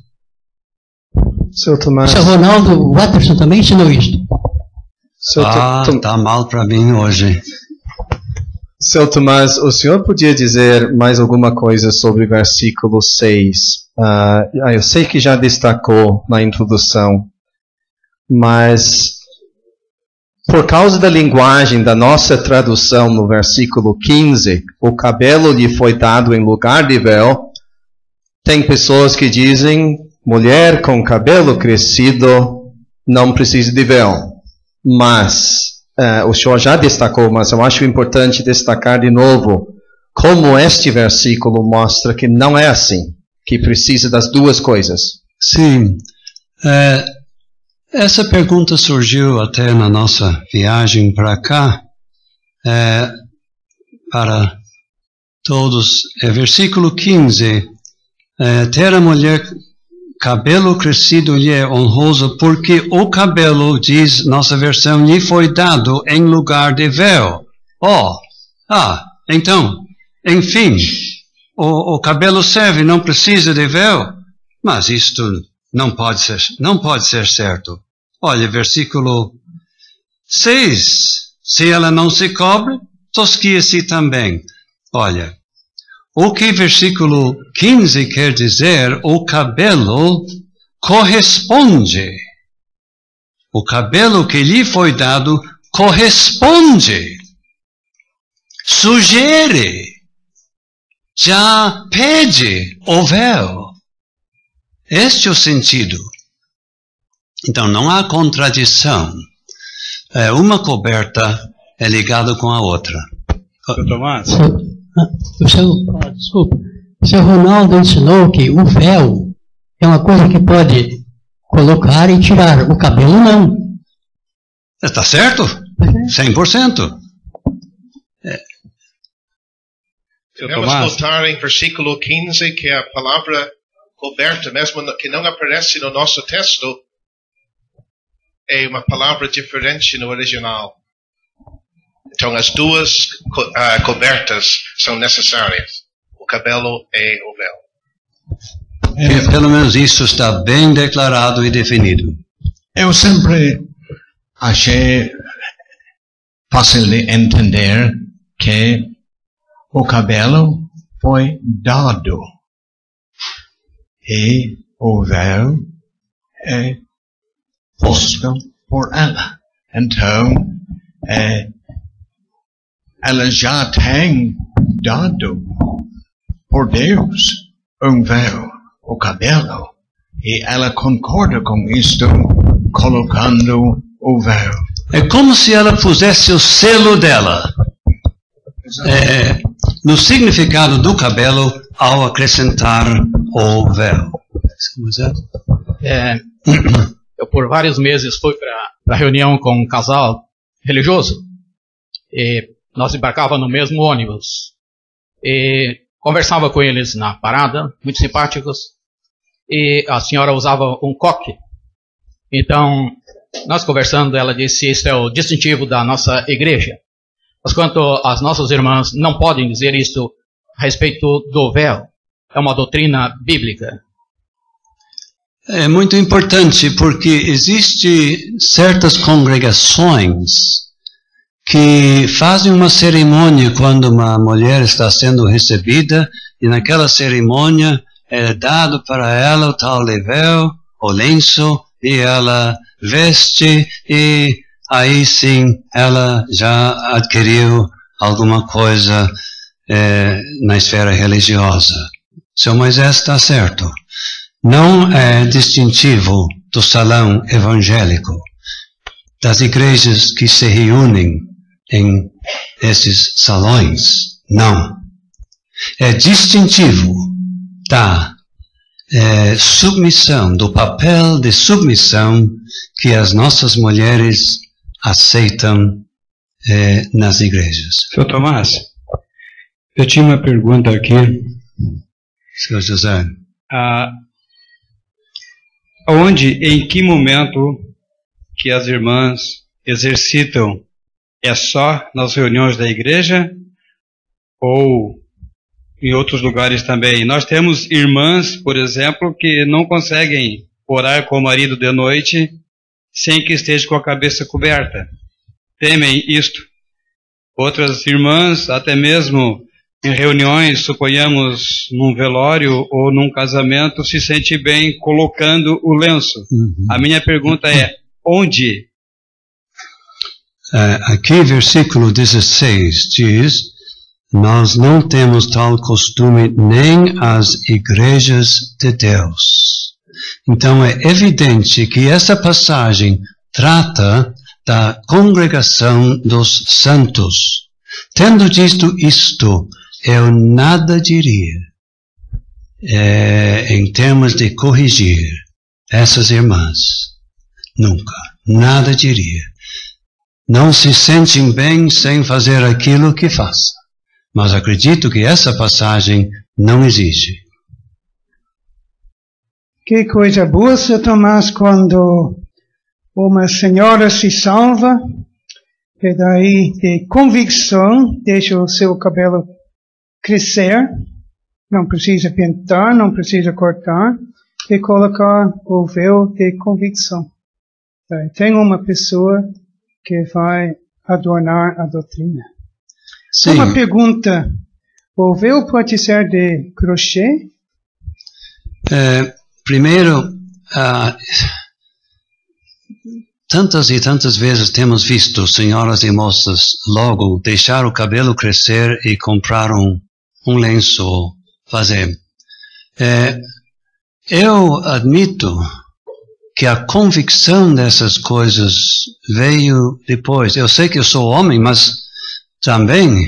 Seu Tomás. Seu Ronaldo Watterson também ensinou isto. Tá mal para mim hoje. Seu Tomás, o senhor podia dizer mais alguma coisa sobre o versículo 6? Eu sei que já destacou na introdução, mas por causa da linguagem da nossa tradução no versículo 15, o cabelo lhe foi dado em lugar de véu. Tem pessoas que dizem, mulher com cabelo crescido não precisa de véu. Mas, o senhor já destacou, mas eu acho importante destacar de novo como este versículo mostra que não é assim, que precisa das duas coisas. Sim. Essa pergunta surgiu até na nossa viagem para cá, para todos. Versículo 15. Ter a mulher cabelo crescido lhe é honroso, porque o cabelo, diz nossa versão, lhe foi dado em lugar de véu. Então, enfim, o cabelo serve, não precisa de véu. Mas isto não pode ser certo. Olha, versículo 6. Se ela não se cobre, tosquia-se também. Olha, o que versículo 15 quer dizer, o cabelo corresponde. O cabelo que lhe foi dado corresponde. Sugere. Já pede o véu. Este é o sentido. Então não há contradição. Uma coberta é ligada com a outra. Tomás? O seu Ronaldo ensinou que o véu é uma coisa que pode colocar e tirar. O cabelo não. Está certo? 100%. Devemos notar em versículo 15 que a palavra coberta, mesmo que não aparece no nosso texto, é uma palavra diferente no original. Então as duas cobertas são necessárias. O cabelo e o véu. Pelo menos isso está bem declarado e definido. Eu sempre achei fácil de entender que o cabelo foi dado e o véu é posto por ela. Então, ela já tem dado por Deus véu, o cabelo, e ela concorda com isto, colocando o véu. É como se ela pusesse o selo dela no significado do cabelo ao acrescentar o véu. Eu por vários meses fui para reunião com um casal religioso e nós embarcávamos no mesmo ônibus e conversava com eles na parada, muito simpáticos, e a senhora usava um coque. Então, nós conversando, ela disse, isso é o distintivo da nossa igreja. Mas quanto as nossas irmãs não podem dizer isso a respeito do véu, é uma doutrina bíblica. É muito importante porque existem certas congregações que fazem uma cerimônia quando uma mulher está sendo recebida e naquela cerimônia é dado para ela o tal de véu, o lenço, e ela veste e aí sim ela já adquiriu alguma coisa na esfera religiosa. Seu Moisés está certo. Não é distintivo do salão evangélico, das igrejas que se reúnem em esses salões. Não. É distintivo da submissão, do papel de submissão que as nossas mulheres aceitam nas igrejas. Seu Tomás, eu tinha uma pergunta aqui. Senhor José. Onde, em que momento que as irmãs exercitam é só nas reuniões da igreja ou em outros lugares também? Nós temos irmãs, por exemplo, que não conseguem orar com o marido de noite sem que esteja com a cabeça coberta. Temem isto. Outras irmãs, até mesmo em reuniões, suponhamos num velório ou num casamento, se sente bem colocando o lenço. A minha pergunta é, onde? Aqui, versículo 16 diz: nós não temos tal costume nem as igrejas de Deus. Então é evidente que essa passagem trata da congregação dos santos. Tendo dito isto, eu nada diria em termos de corrigir essas irmãs. Nunca. Nada diria. Não se sentem bem sem fazer aquilo que faça. Mas acredito que essa passagem não exige. Que coisa boa, Sr. Tomás, quando uma senhora se salva, e daí de convicção deixa o seu cabelo crescer, não precisa pintar, não precisa cortar, e colocar o véu de convicção. Daí tem uma pessoa que vai adornar a doutrina. Sim. Uma pergunta, o véu pode ser de crochê? Primeiro, tantas e tantas vezes temos visto senhoras e moças logo deixar o cabelo crescer e comprar um lenço, fazer. Eu admito que a convicção dessas coisas veio depois. Eu sei que eu sou homem, mas também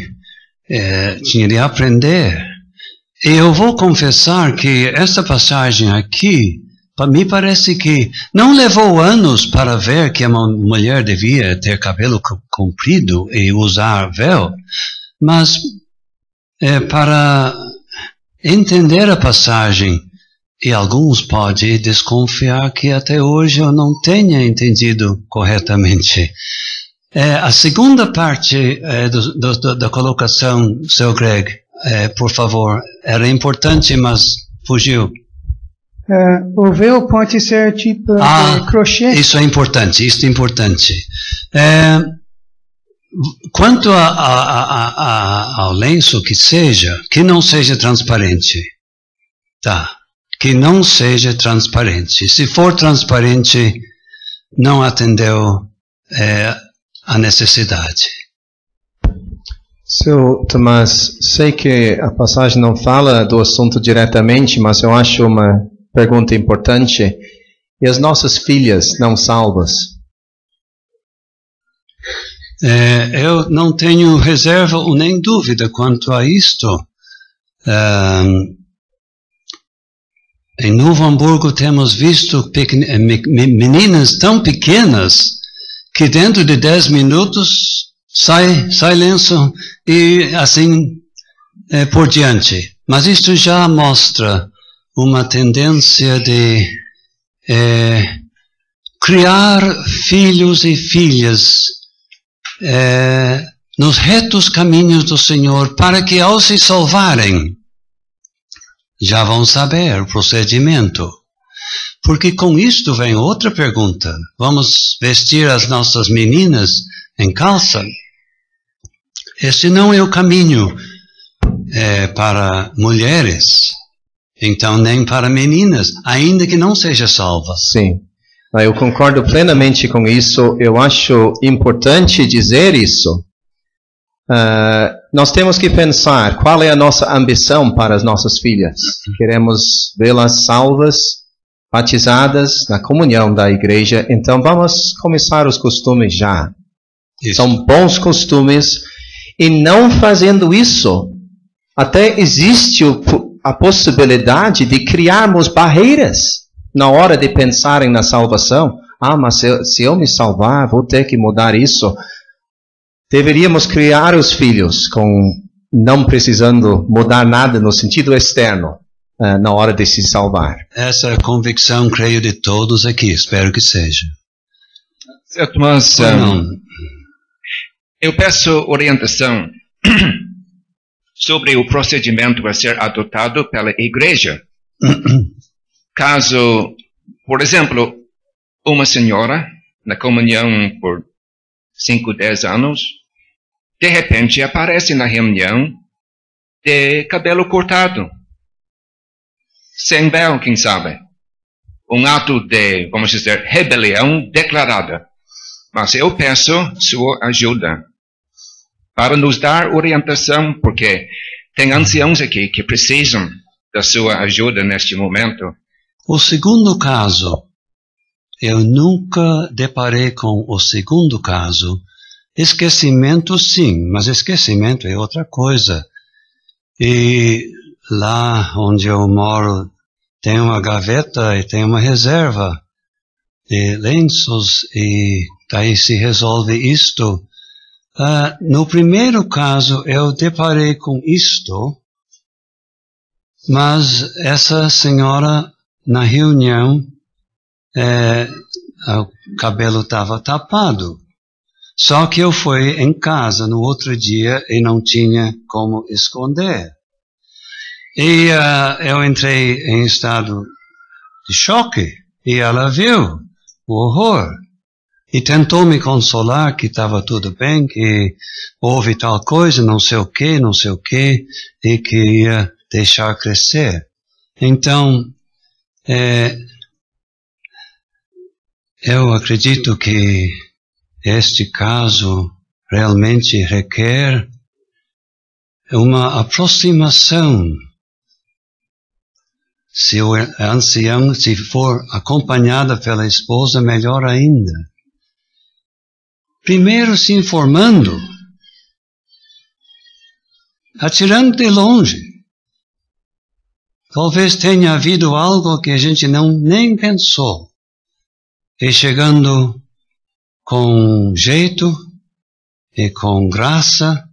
tinha de aprender. E eu vou confessar que essa passagem aqui, me parece que não levou anos para ver que uma mulher devia ter cabelo comprido e usar véu, mas para entender a passagem, e alguns podem desconfiar que até hoje eu não tenha entendido corretamente. A segunda parte da colocação, Sr. Greg, por favor, era importante, mas fugiu. O véu pode ser tipo de crochê? Isso é importante, quanto ao lenço que não seja transparente. Tá. Que não seja transparente. Se for transparente, não atendeu a necessidade. Seu Tomás, sei que a passagem não fala do assunto diretamente, mas eu acho uma pergunta importante. E as nossas filhas não salvas? Eu não tenho reserva ou nem dúvida quanto a isto. Em Novo Hamburgo temos visto meninas tão pequenas que dentro de 10 minutos sai lenço e assim por diante. Mas isto já mostra uma tendência de criar filhos e filhas nos retos caminhos do Senhor, para que ao se salvarem, já vão saber o procedimento. Porque com isto vem outra pergunta. Vamos vestir as nossas meninas em calça? Esse não é o caminho para mulheres. Então nem para meninas, ainda que não seja salva. Sim. Eu concordo plenamente com isso. Eu acho importante dizer isso. Nós temos que pensar qual é a nossa ambição para as nossas filhas. Queremos vê-las salvas, batizadas na comunhão da igreja. Então vamos começar os costumes já. Isso. São bons costumes. E não fazendo isso, até existe a possibilidade de criarmos barreiras na hora de pensarem na salvação. Mas se eu me salvar, vou ter que mudar isso. Deveríamos criar os filhos com não precisando mudar nada no sentido externo na hora de se salvar. Essa é a convicção, creio, de todos aqui. Espero que seja. Mas Não. eu peço orientação sobre o procedimento a ser adotado pela igreja. Caso, por exemplo, uma senhora na comunhão por 5, 10 anos, de repente aparece na reunião de cabelo cortado, sem véu, quem sabe. Um ato de, vamos dizer, rebelião declarada. Mas eu peço sua ajuda para nos dar orientação, porque tem anciãos aqui que precisam da sua ajuda neste momento. O segundo caso, eu nunca deparei com o segundo caso. Esquecimento, sim, mas esquecimento é outra coisa. E lá onde eu moro tem uma gaveta e tem uma reserva de lenços e daí se resolve isto. No primeiro caso eu deparei com isto, mas essa senhora na reunião o cabelo estava tapado. Só que eu fui em casa no outro dia e não tinha como esconder. E eu entrei em estado de choque e ela viu o horror. E tentou me consolar que estava tudo bem, que houve tal coisa, não sei o que, e que ia deixar crescer. Então, eu acredito que este caso realmente requer uma aproximação. Se o ancião, se for acompanhada pela esposa, melhor ainda. Primeiro se informando, atirando de longe. Talvez tenha havido algo que a gente nem pensou. E chegando com jeito e com graça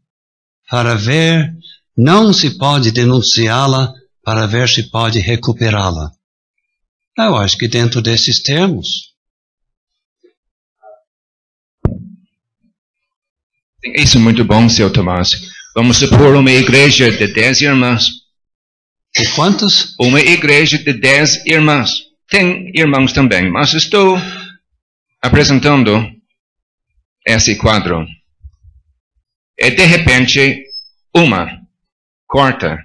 para ver, não se pode denunciá-la para ver se pode recuperá-la. Eu acho que dentro desses termos. Isso é muito bom, Sr. Tomás. Vamos supor uma igreja de 10 irmãs. De quantos? Uma igreja de 10 irmãs. Tem irmãos também, mas estou apresentando esse quadro. E de repente, uma corta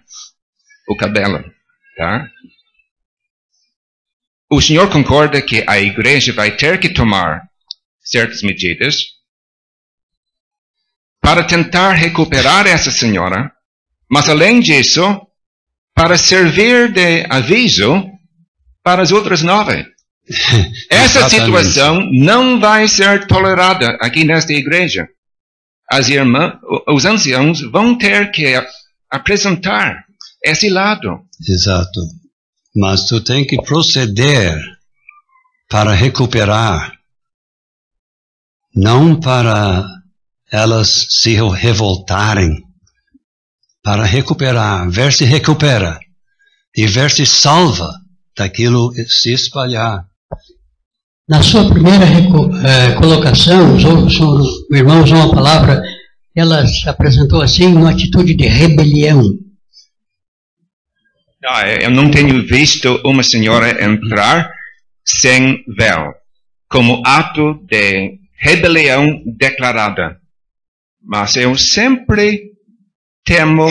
o cabelo, tá? O senhor concorda que a igreja vai ter que tomar certas medidas para tentar recuperar essa senhora, mas além disso, para servir de aviso para as outras 9. Essa situação não vai ser tolerada aqui nesta igreja. As irmãs, os anciãos vão ter que apresentar esse lado. Exato. Mas tu tem que proceder para recuperar, não para elas se revoltarem, para recuperar, ver se recupera e ver se salva daquilo se espalhar. Na sua primeira colocação, o irmão usou uma palavra, ela se apresentou assim, numa atitude de rebelião. Eu não tenho visto uma senhora entrar sem véu, como ato de rebelião declarada. Mas eu sempre temo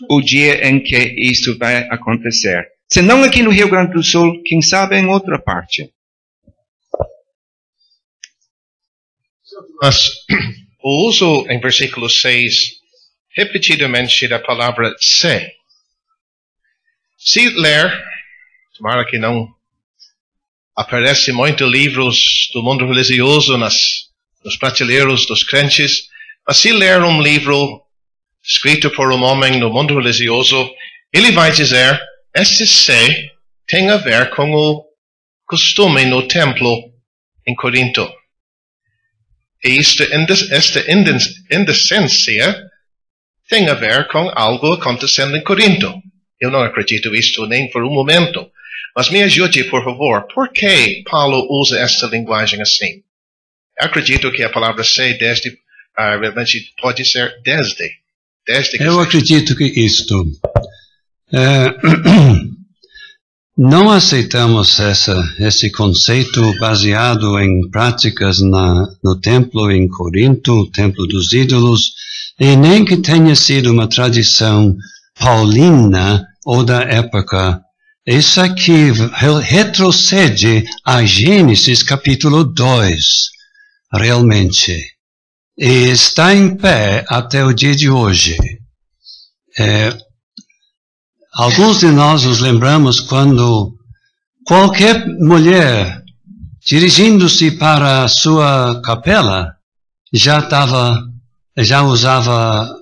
o dia em que isso vai acontecer. Se não aqui no Rio Grande do Sul, quem sabe em outra parte. Mas o uso em versículo 6, repetidamente da palavra se. Se ler, tomara que não aparece muito livros do mundo religioso nos prateleiros dos crentes, mas se ler um livro escrito por um homem no mundo religioso, ele vai dizer, este se tem a ver com o costume no templo em Corinto. E esta indecência tem a ver com algo acontecendo em Corinto. Eu não acredito isto nem por um momento. Mas me ajude, por favor. Por que Paulo usa esta linguagem assim? Acredito que a palavra ser desde, realmente pode ser desde que Eu seja. acredito que isto. Não aceitamos esse conceito baseado em práticas no templo em Corinto, o templo dos ídolos, e nem que tenha sido uma tradição paulina ou da época. Isso aqui retrocede a Gênesis capítulo 2, realmente. E está em pé até o dia de hoje. Alguns de nós nos lembramos quando qualquer mulher, dirigindo-se para a sua capela, já usava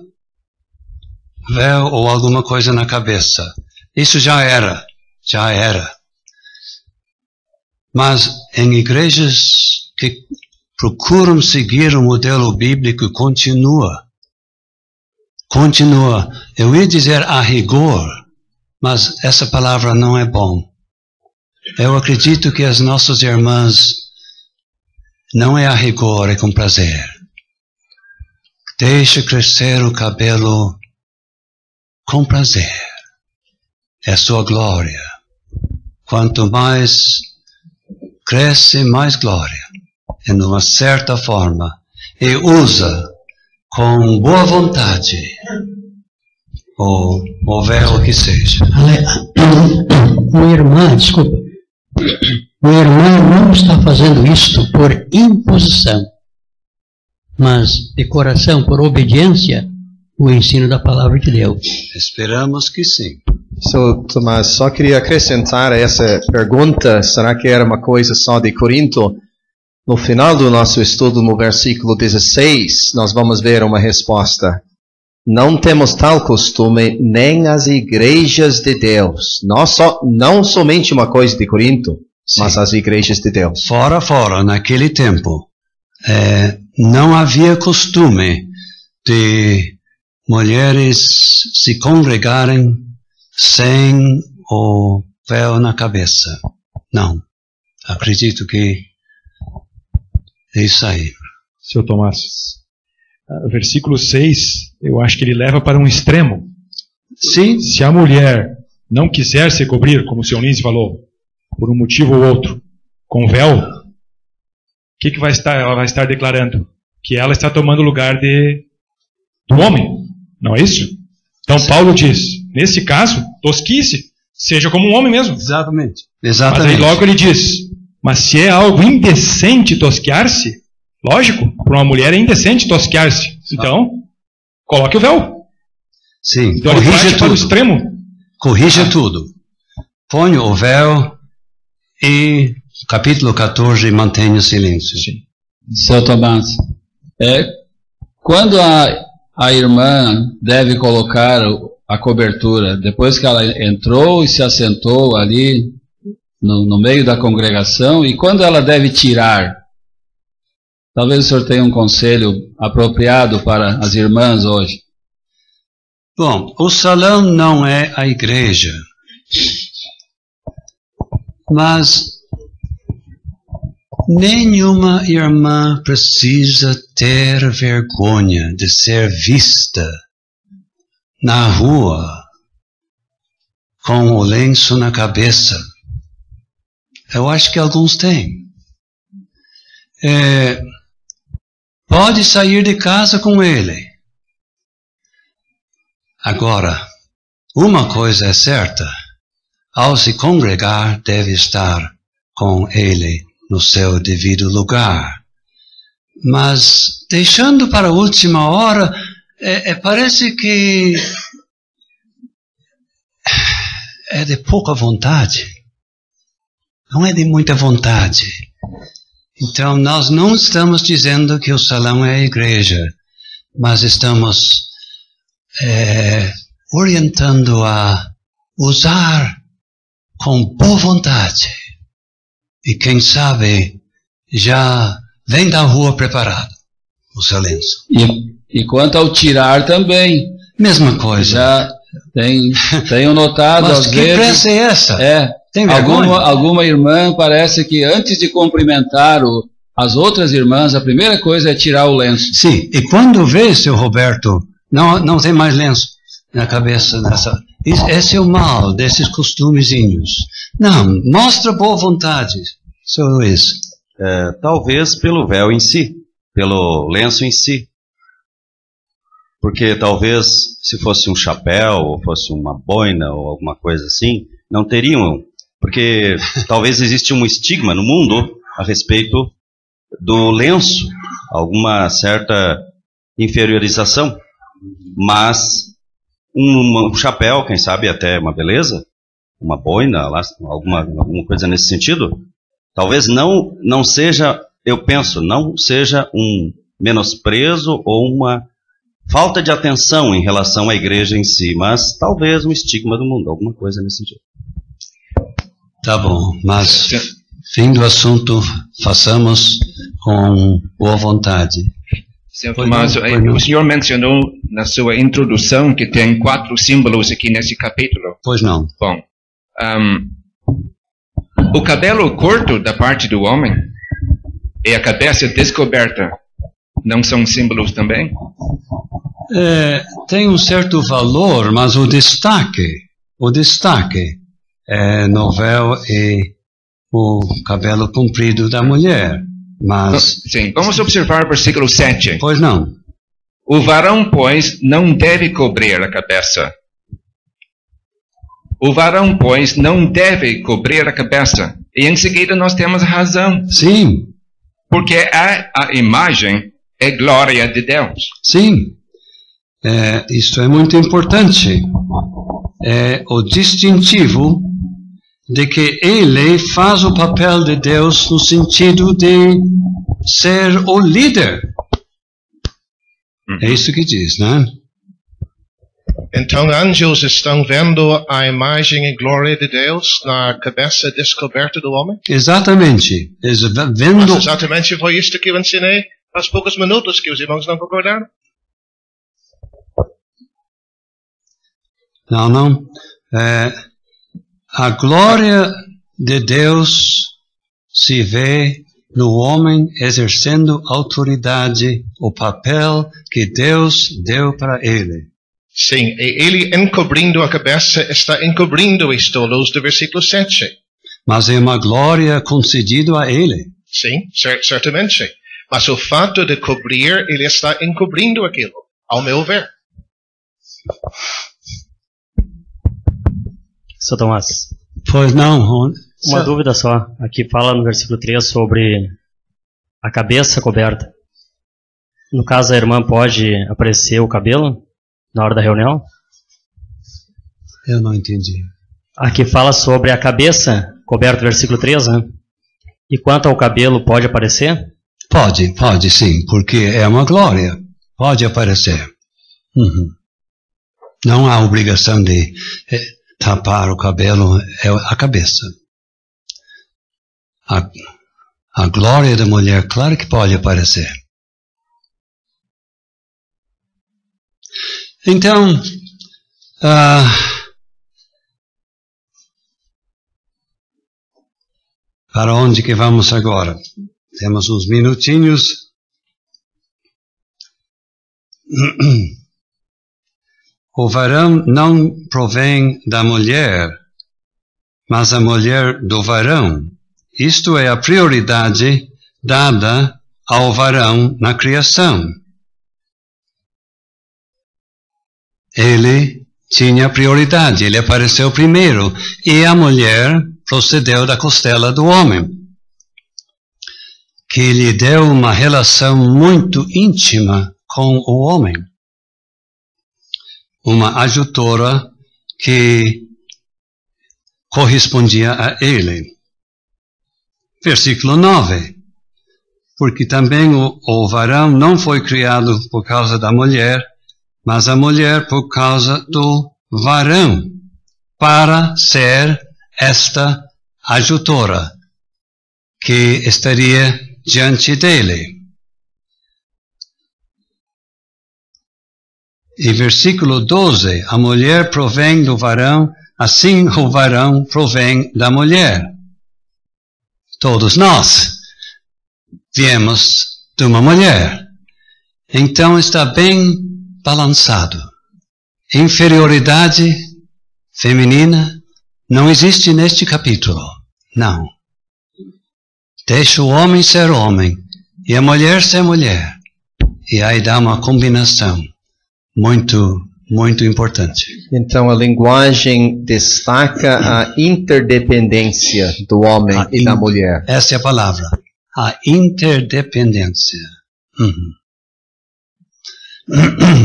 véu ou alguma coisa na cabeça. Isso já era. Mas em igrejas que procuram seguir o modelo bíblico, continua. Eu ia dizer a rigor, mas essa palavra não é bom. Eu acredito que as nossas irmãs não é a rigor, é com prazer. Deixa crescer o cabelo com prazer. É sua glória. Quanto mais cresce, mais glória. E de uma certa forma. E usa com boa vontade o véu que seja. Uma irmã, desculpa. Uma irmã não está fazendo isto por imposição, mas de coração, por obediência, o ensino da palavra de Deus. Esperamos que sim. Tomás, só queria acrescentar a essa pergunta, será que era uma coisa só de Corinto? No final do nosso estudo, no versículo 16, nós vamos ver uma resposta. Não temos tal costume nem as igrejas de Deus. Não somente uma coisa de Corinto, sim, mas as igrejas de Deus. Fora, naquele tempo, não havia costume de mulheres se congregarem sem o véu na cabeça. Não. Acredito que é isso aí. Seu Tomás, o versículo 6, eu acho que ele leva para um extremo. Sim. Se a mulher não quiser se cobrir, como o senhor Lindsay falou, por um motivo ou outro, com véu, o que ela vai estar declarando? Que ela está tomando o lugar do homem. Não é isso? Então Paulo diz, nesse caso, tosquice, seja como um homem mesmo. Exatamente. Mas aí logo ele diz, mas se é algo indecente tosquear-se, lógico, para uma mulher é indecente tosquear-se. Então, coloque o véu. Sim, então ele parte para o extremo. Corrija tudo. Põe o véu e capítulo 14 mantenha o silêncio. Sim. Seu Tomás, quando a irmã deve colocar a cobertura, depois que ela entrou e se assentou ali no meio da congregação, e quando ela deve tirar? Talvez o senhor tenha um conselho apropriado para as irmãs hoje. Bom, o salão não é a igreja, mas nenhuma irmã precisa ter vergonha de ser vista na rua com o lenço na cabeça. Eu acho que alguns têm. Pode sair de casa com ele. Agora, uma coisa é certa: ao se congregar, deve estar com ele no seu devido lugar. Mas, deixando para a última hora, parece que é de pouca vontade. Não é de muita vontade. Então, nós não estamos dizendo que o salão é a igreja, mas estamos orientando a usar com boa vontade. E quem sabe já vem da rua preparado o seu lenço. E quanto ao tirar também. Mesma coisa. Já tenho notado mas às que vezes. pressa é essa? Tem vergonha? Alguma irmã parece que antes de cumprimentar as outras irmãs, a primeira coisa é tirar o lenço. Sim, e quando vê, seu Roberto, não tem mais lenço na cabeça dessa. Esse é o mal desses costumezinhos. Não, mostra boa vontade, seu Luiz. Talvez pelo véu em si, pelo lenço em si. Porque talvez se fosse um chapéu, ou fosse uma boina, ou alguma coisa assim, não teriam. Porque talvez existe um estigma no mundo a respeito do lenço, alguma certa inferiorização. Mas um chapéu, quem sabe até uma beleza, uma boina, alguma coisa nesse sentido, talvez não seja, eu penso, não seja um menosprezo ou uma falta de atenção em relação à igreja em si, mas talvez um estigma do mundo, alguma coisa nesse sentido. Tá bom, mas fim do assunto, façamos com boa vontade. Mas o senhor mencionou na sua introdução que tem 4 símbolos aqui nesse capítulo. Pois não. Bom, o cabelo curto da parte do homem e a cabeça descoberta não são símbolos também? Tem um certo valor, mas o destaque é no véu e o cabelo comprido da mulher. Mas, sim, vamos observar o versículo 7. Pois não. O varão, pois, não deve cobrir a cabeça. O varão, pois, não deve cobrir a cabeça. E em seguida nós temos a razão. Sim. Porque a imagem é glória de Deus. Sim. Isso é muito importante. É o distintivo de que ele faz o papel de Deus no sentido de ser o líder. É isso que diz, né? Então, anjos estão vendo a imagem e glória de Deus na cabeça descoberta do homem? Exatamente. Mas exatamente foi isto que eu ensinei há poucos minutos, que os irmãos não concordaram. Não. A glória de Deus se vê no homem exercendo autoridade, o papel que Deus deu para ele. Sim, e ele encobrindo a cabeça está encobrindo isto, luz do versículo 7. Mas é uma glória concedida a ele. Sim, certamente. Mas o fato de cobrir, ele está encobrindo aquilo, ao meu ver. Sr. Tomás. Pois não. Uma dúvida só. Aqui fala no versículo 3 sobre a cabeça coberta. No caso, a irmã pode aparecer o cabelo na hora da reunião? Eu não entendi. Aqui fala sobre a cabeça coberta, versículo 3, né? E quanto ao cabelo, pode aparecer? Pode sim, porque é uma glória. Pode aparecer. Não há obrigação de tapar o cabelo, é a cabeça. A glória da mulher, claro que pode aparecer. Então, para onde que vamos agora? Temos uns minutinhos. O varão não provém da mulher, mas a mulher do varão. Isto é a prioridade dada ao varão na criação. Ele tinha prioridade, ele apareceu primeiro, e a mulher procedeu da costela do homem, que lhe deu uma relação muito íntima com o homem. Uma adjutora que correspondia a ele. Versículo 9. Porque também o varão não foi criado por causa da mulher, mas a mulher por causa do varão, para ser esta adjutora que estaria diante dele. E versículo 12, a mulher provém do varão, assim o varão provém da mulher. Todos nós. viemos de uma mulher. Então está bem balançado. Inferioridade feminina não existe neste capítulo. Não. Deixa o homem ser homem e a mulher ser mulher. E aí dá uma combinação muito importante. Então a linguagem destaca a interdependência do homem e da mulher. Essa é a palavra. A interdependência.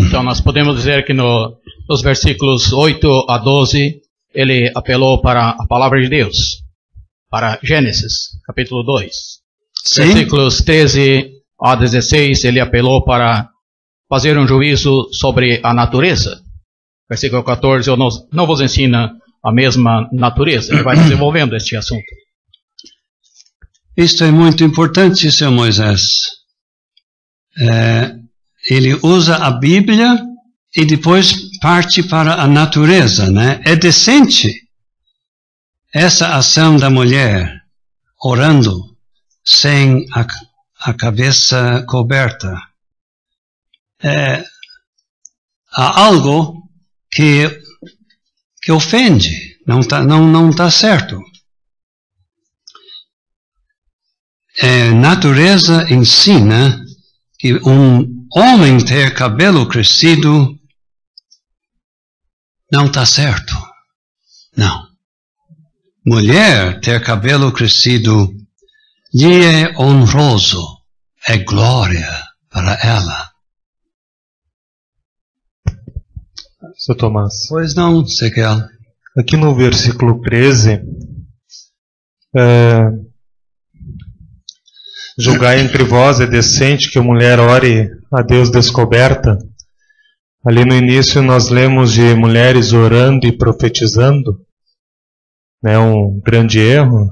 Então nós podemos dizer que nos versículos 8 a 12, ele apelou para a palavra de Deus, para Gênesis, capítulo 2. Sim. Versículos 13 a 16, ele apelou para fazer um juízo sobre a natureza. Versículo 14, eu não vos ensina a mesma natureza. Ele vai desenvolvendo este assunto. Isto é muito importante, Sr. Moisés. Ele usa a Bíblia e depois parte para a natureza, né? É decente essa ação da mulher orando sem a cabeça coberta. Há algo que ofende, não tá certo. Natureza ensina que um homem ter cabelo crescido não está certo. Não. Mulher ter cabelo crescido lhe é honroso, é glória para ela. Sr. Tomás. Pois não, Sequel. Aqui no versículo 13, julgar entre vós é decente que a mulher ore a Deus descoberta. Ali no início nós lemos de mulheres orando e profetizando, né, um grande erro.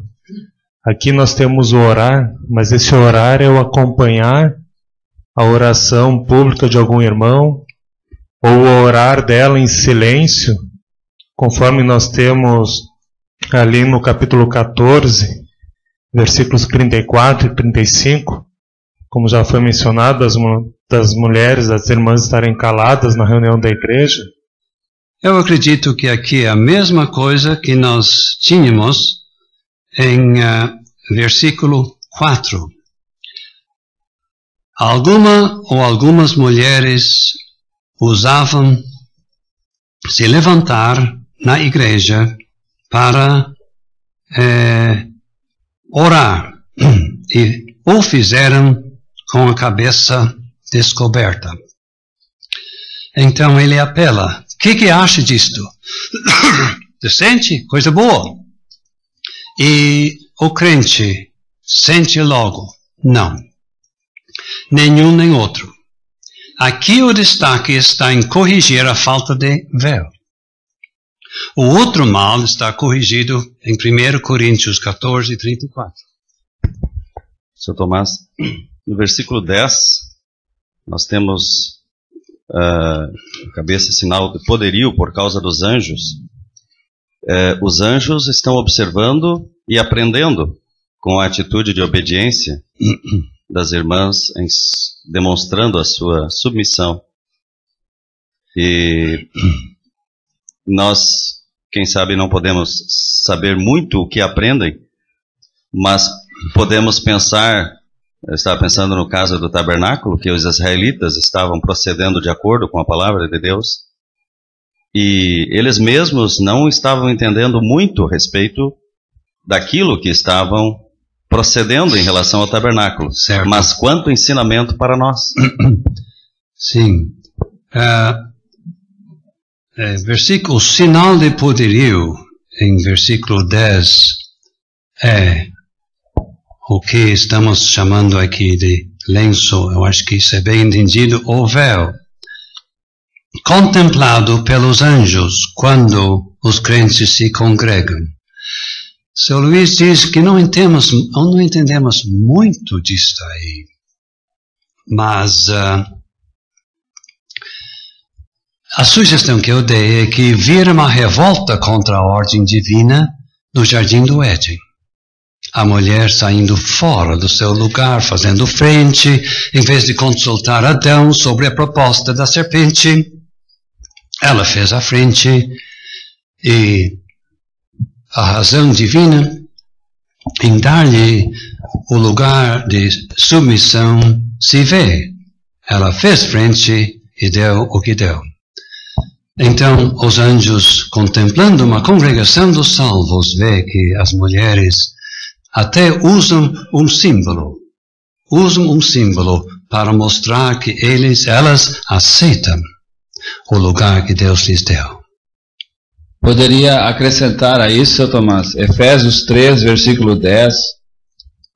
Aqui nós temos o orar, mas esse orar é o acompanhar a oração pública de algum irmão, ou o orar dela em silêncio, conforme nós temos ali no capítulo 14, versículos 34 e 35, como já foi mencionado, das mulheres, das irmãs estarem caladas na reunião da igreja. Eu acredito que aqui é a mesma coisa que nós tínhamos em versículo 4. Algumas mulheres usavam se levantar na igreja para orar, e o fizeram com a cabeça descoberta. Então ele apela. O que acha disto? Decente? Coisa boa. E o crente sente logo. Não. Nenhum nem outro. Aqui o destaque está em corrigir a falta de véu. O outro mal está corrigido em 1 Coríntios 14, 34. Sr. Tomás, no versículo 10, nós temos cabeça sinal de poderio por causa dos anjos. Os anjos estão observando e aprendendo com a atitude de obediência das irmãs, demonstrando a sua submissão. E nós, quem sabe, não podemos saber muito o que aprendem, mas podemos pensar, eu estava pensando no caso do tabernáculo, que os israelitas estavam procedendo de acordo com a palavra de Deus, e eles mesmos não estavam entendendo muito a respeito daquilo que estavam procedendo em relação ao tabernáculo. Certo. Mas quanto ensinamento para nós. Sim. O sinal de poderio, em versículo 10, é o que estamos chamando aqui de lenço. Eu acho que isso é bem entendido, o véu. Contemplado pelos anjos quando os crentes se congregam. Sr. Luís diz que não entendemos muito disso aí, mas a sugestão que eu dei é que vira uma revolta contra a ordem divina no Jardim do Éden. a mulher saindo fora do seu lugar, fazendo frente, em vez de consultar Adão sobre a proposta da serpente. Ela fez a frente e a razão divina em dar-lhe o lugar de submissão se vê. Ela fez frente e deu o que deu. Então, os anjos, contemplando uma congregação dos salvos, vê que as mulheres até usam um símbolo para mostrar que elas aceitam o lugar que Deus lhes deu. Poderia acrescentar a isso, Sr. Tomás, Efésios 3, versículo 10,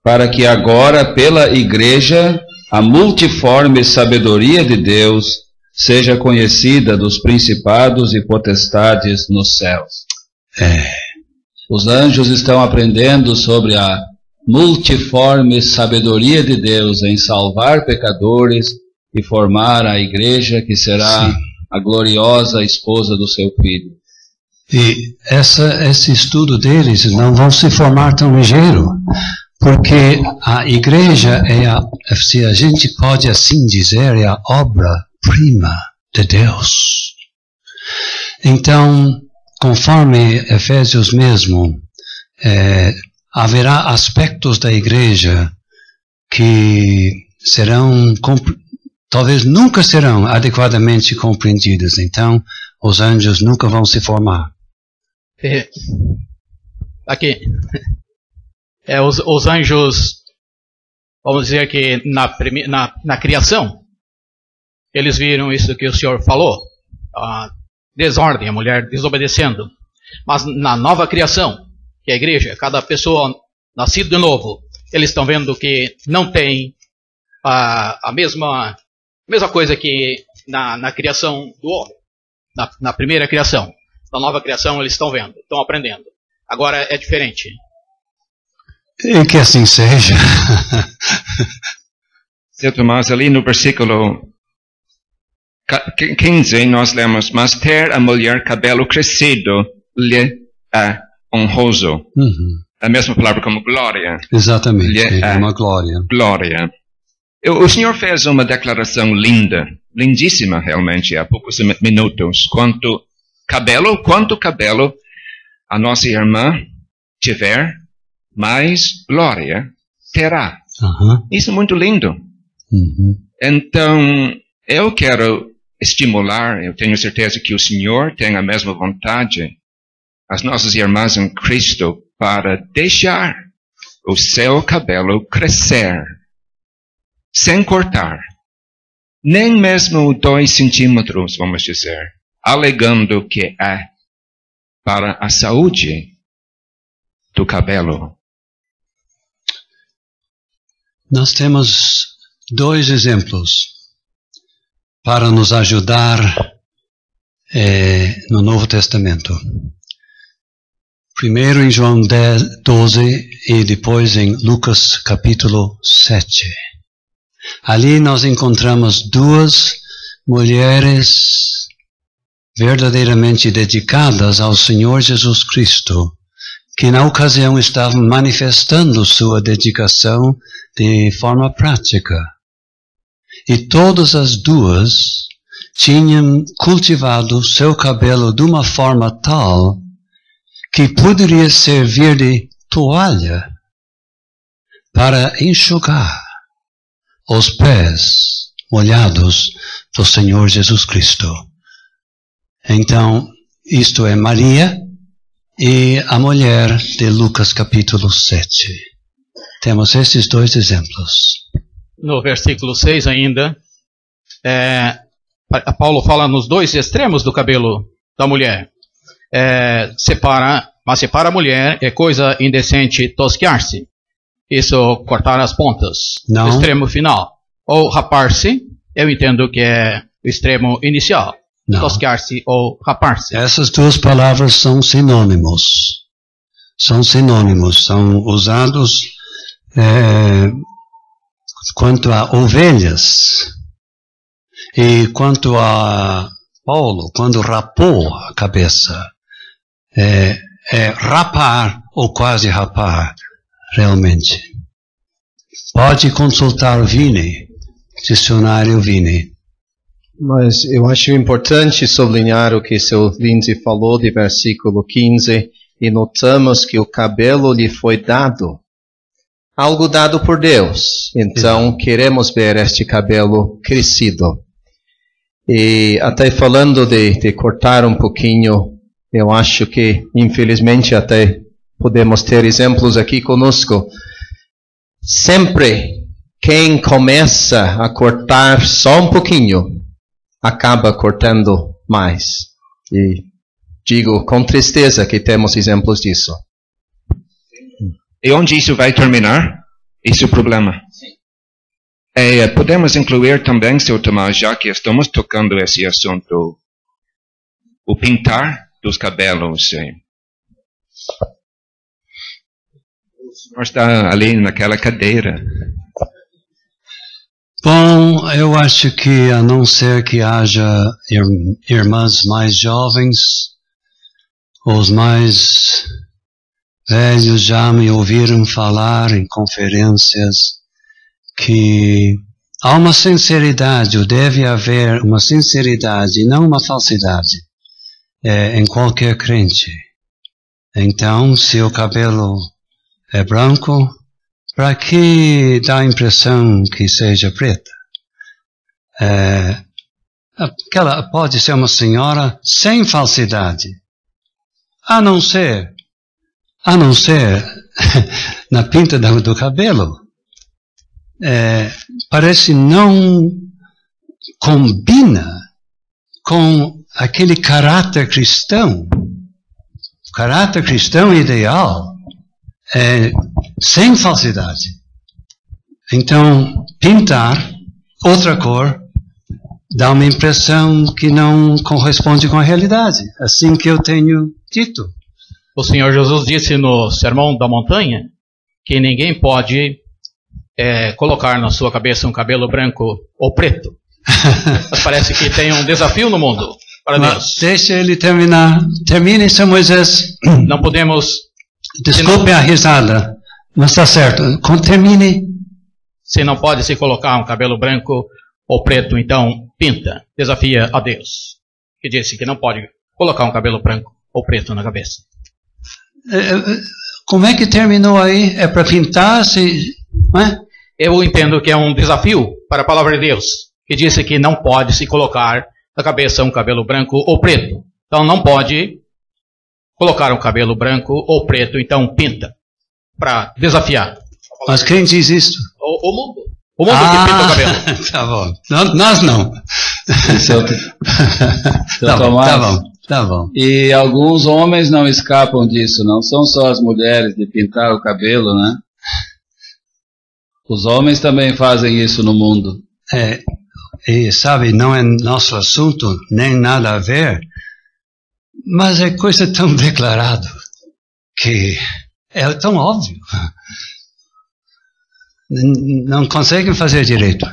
para que agora, pela igreja, a multiforme sabedoria de Deus seja conhecida dos principados e potestades nos céus. Os anjos estão aprendendo sobre a multiforme sabedoria de Deus em salvar pecadores e formar a igreja que será a gloriosa esposa do seu filho. E esse estudo deles não vão se formar tão ligeiro, porque a igreja se a gente pode assim dizer, é a obra-prima de Deus. Então, conforme Efésios mesmo, haverá aspectos da igreja que talvez nunca serão adequadamente compreendidos. Então, os anjos nunca vão se formar. Aqui, os anjos, vamos dizer que na criação, eles viram isso que o senhor falou, a desordem, a mulher desobedecendo. Mas na nova criação, que é a igreja, cada pessoa nascida de novo, eles estão vendo que não tem a mesma coisa que na criação do homem, na primeira criação. Na nova criação eles estão vendo, estão aprendendo. Agora é diferente. E que assim seja. Sr. Tomás, ali no versículo 15 nós lemos, mas ter a mulher cabelo crescido lhe é honroso. A mesma palavra como glória. Exatamente, lhe é uma glória. Glória. O senhor fez uma declaração linda, lindíssima realmente, há poucos minutos. Quanto cabelo a nossa irmã tiver, mais glória terá. Isso é muito lindo. Então, eu quero estimular, eu tenho certeza que o Senhor tem a mesma vontade, as nossas irmãs em Cristo, para deixar o seu cabelo crescer, sem cortar, nem mesmo 2 centímetros, vamos dizer, alegando que é para a saúde do cabelo. Nós temos 2 exemplos para nos ajudar no Novo Testamento. Primeiro em João 12 e depois em Lucas capítulo 7. Ali nós encontramos 2 mulheres verdadeiramente dedicadas ao Senhor Jesus Cristo, que na ocasião estavam manifestando sua dedicação de forma prática. E todas as 2 tinham cultivado seu cabelo de uma forma tal que poderia servir de toalha para enxugar os pés molhados do Senhor Jesus Cristo. Então, isto é Maria e a mulher de Lucas capítulo 7. Temos esses 2 exemplos. No versículo 6 ainda, Paulo fala nos 2 extremos do cabelo da mulher. Mas separa a mulher é coisa indecente tosquear-se. Isso, cortar as pontas. Não. O extremo final. Ou rapar-se, eu entendo que é o extremo inicial. Não. Tosquear-se ou rapar-se. Essas 2 palavras são sinônimos. São usados quanto a ovelhas. E quanto a Paulo, quando rapou a cabeça, rapar ou quase rapar realmente. Pode consultar o Vini, dicionário Vini. Mas eu acho importante sublinhar o que seu Lindsay falou de versículo 15, e notamos que o cabelo lhe foi dado. Algo dado por Deus. Então, queremos ver este cabelo crescido. E até falando de cortar um pouquinho, eu acho que, infelizmente, até podemos ter exemplos aqui conosco. Sempre, quem começa a cortar só um pouquinho, acaba cortando mais. E digo com tristeza que temos exemplos disso. E onde isso vai terminar? Esse é o problema. Podemos incluir também, seu Tomás, já que estamos tocando esse assunto, o pintar dos cabelos. O senhor está ali naquela cadeira. Bom, eu acho que a não ser que haja irmãs mais jovens, os mais velhos já me ouviram falar em conferências que há uma sinceridade, ou deve haver uma sinceridade, não uma falsidade, em qualquer crente. Então, se o cabelo é branco, para que dá a impressão que seja preta? Aquela pode ser uma senhora sem falsidade, a não ser na pinta do cabelo. Parece não combina com aquele caráter cristão. O caráter cristão ideal é sem falsidade. Então, pintar outra cor dá uma impressão que não corresponde com a realidade. Assim que eu tenho dito. O Senhor Jesus disse no Sermão da Montanha que ninguém pode colocar na sua cabeça um cabelo branco ou preto. Mas parece que tem um desafio no mundo para Deus. Deixa ele terminar. Termine, São Moisés. Não podemos... Desculpe a risada, mas está certo. Termine. Se não pode se colocar um cabelo branco ou preto, então pinta. Desafia a Deus, que disse que não pode colocar um cabelo branco ou preto na cabeça. Como é que terminou aí? É para pintar? Eu entendo que é um desafio para a palavra de Deus, que disse que não pode se colocar na cabeça um cabelo branco ou preto. Então não pode colocar um cabelo branco ou preto, então pinta, para desafiar. Mas quem diz isso? O mundo. O mundo que pinta o cabelo. Tá bom. Nós não. Tá bom. E alguns homens não escapam disso, não são só as mulheres de pintar o cabelo, né? Os homens também fazem isso no mundo. E sabe, não é nosso assunto, nem nada a ver, mas é coisa tão declarada que é tão óbvio. Não conseguem fazer direito.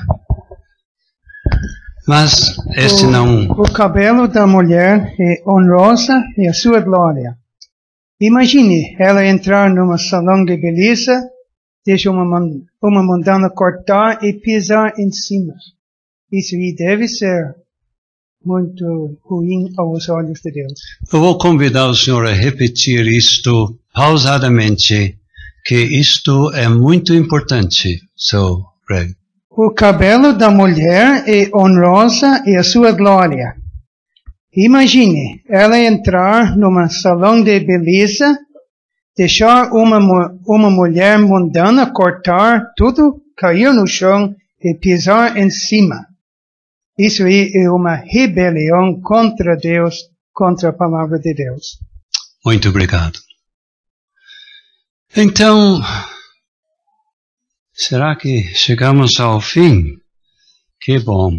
Mas esse não... O cabelo da mulher é honrosa e a sua glória. Imagine ela entrar num salão de beleza, deixa uma mondana cortar e pisar em cima. Isso aí deve ser muito ruim aos olhos de Deus. Eu vou convidar o senhor a repetir isto pausadamente, que isto é muito importante, seu Greg. O cabelo da mulher é honrosa e a sua glória. Imagine ela entrar num salão de beleza, deixar uma mulher mundana cortar tudo, cair no chão e pisar em cima. Isso aí é uma rebelião contra Deus, contra a palavra de Deus. Muito obrigado. Então, será que chegamos ao fim? Que bom.